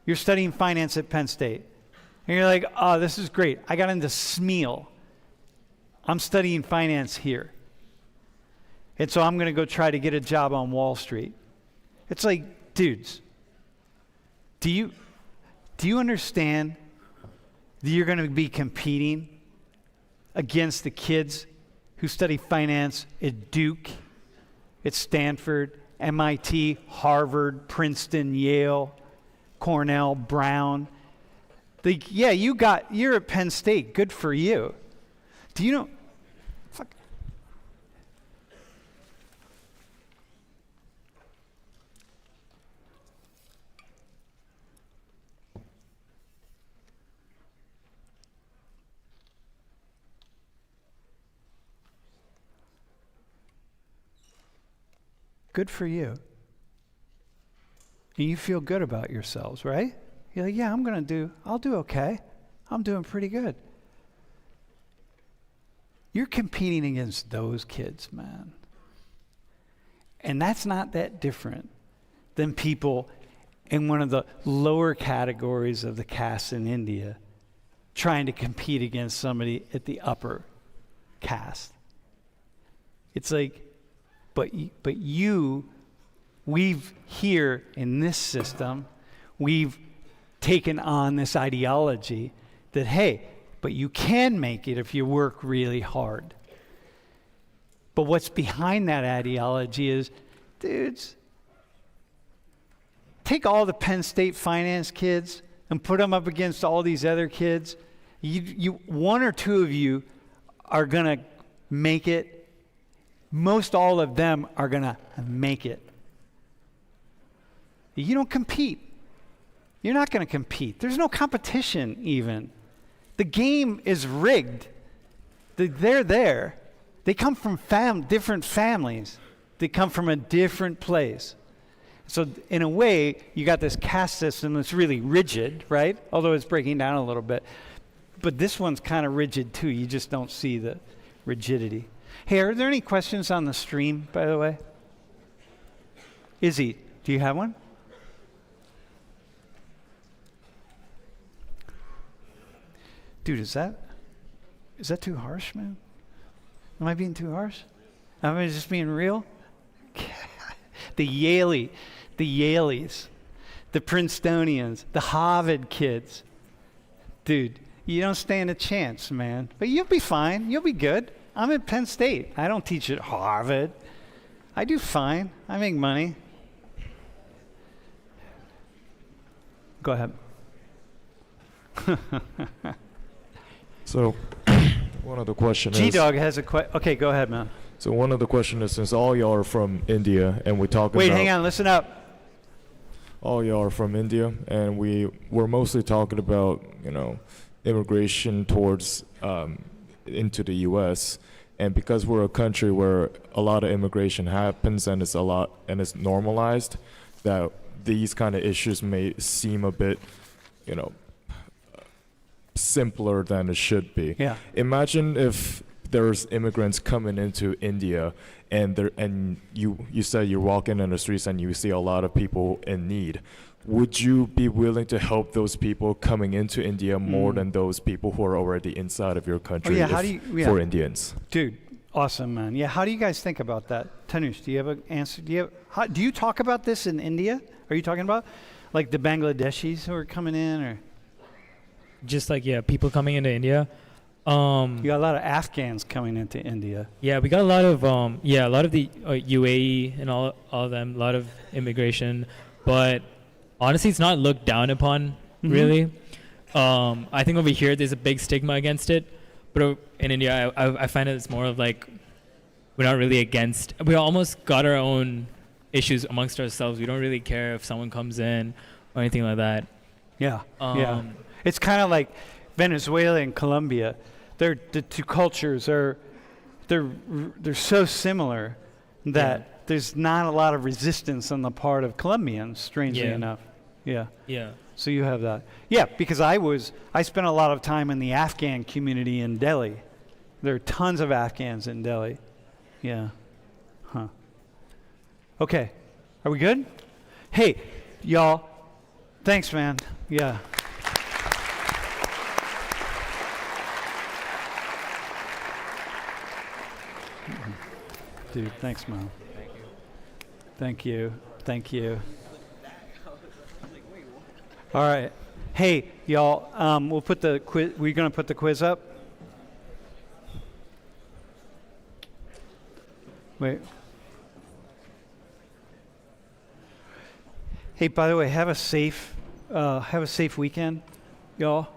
You're studying finance at Penn State. And you're like, oh, this is great. I got into SMEAL. I'm studying finance here. And so I'm going to go try to get a job on Wall Street. It's like, dudes, do you understand that you're going to be competing against the kids who study finance at Duke, at Stanford, MIT, Harvard, Princeton, Yale, Cornell, Brown? Yeah, you're at Penn State. Good for you. Do you know? Fuck. Good for you. And you feel good about yourselves, right? You're like, yeah, I'll do okay. I'm doing pretty good. You're competing against those kids, man. And that's not that different than people in one of the lower categories of the caste in India trying to compete against somebody at the upper caste. It's like, but we've here in this system, we've taken on this ideology that, hey, but you can make it if you work really hard. But what's behind that ideology is, dudes, take all the Penn State finance kids and put them up against all these other kids. One or two of you are going to make it. Most all of them are going to make it. You don't compete. You're not going to compete. There's no competition even. The game is rigged. They're there. They come from different families. They come from a different place. So in a way, you got this caste system that's really rigid, right? Although it's breaking down a little bit. But this one's kind of rigid too. You just don't see the rigidity. Hey, are there any questions on the stream, by the way? Izzy, do you have one? Dude, is that too harsh, man? Am I being too harsh? Am I just being real? The Yaleys, the Princetonians, the Harvard kids. Dude, you don't stand a chance, man. But you'll be fine. You'll be good. I'm at Penn State. I don't teach at Harvard. I do fine. I make money. Go ahead. So, one of the questions is... G-Dog has a question. Okay, go ahead, man. So one of the questions is, since all y'all are from India, and we talk about... Wait, hang on, listen up. All y'all are from India, and we're mostly talking about, immigration towards into the U.S., and because we're a country where a lot of immigration happens and it's normalized, that these kind of issues may seem a bit, simpler than it should be. Yeah. Imagine if there's immigrants coming into India, and you said you're walking in the streets and you see a lot of people in need. Would you be willing to help those people coming into India more than those people who are already inside of your country for Indians? Dude, awesome, man. Yeah, how do you guys think about that? Tanush, do you have an answer? Do you talk about this in India? Are you talking about like the Bangladeshis who are coming in, or? Just like, people coming into India. You got a lot of Afghans coming into India. Yeah, we got a lot of the UAE and all of them, a lot of immigration, but honestly, it's not looked down upon really. I think over here there's a big stigma against it, but in India, I find it's more of like we're not really against. We almost got our own issues amongst ourselves. We don't really care if someone comes in or anything like that. Yeah, yeah. It's kind of like Venezuela and Colombia. The two cultures are they're so similar that there's not a lot of resistance on the part of Colombians, strangely enough. Yeah. Yeah. So you have that. Yeah, because I spent a lot of time in the Afghan community in Delhi. There are tons of Afghans in Delhi. Yeah. Huh. Okay. Are we good? Hey, y'all. Thanks, man. Yeah. Dude, thanks, Mom. Thank you. Thank you. All right. Hey, y'all, we'll put the quiz. We're going to put the quiz up. Wait. Hey, by the way, have a safe weekend, y'all.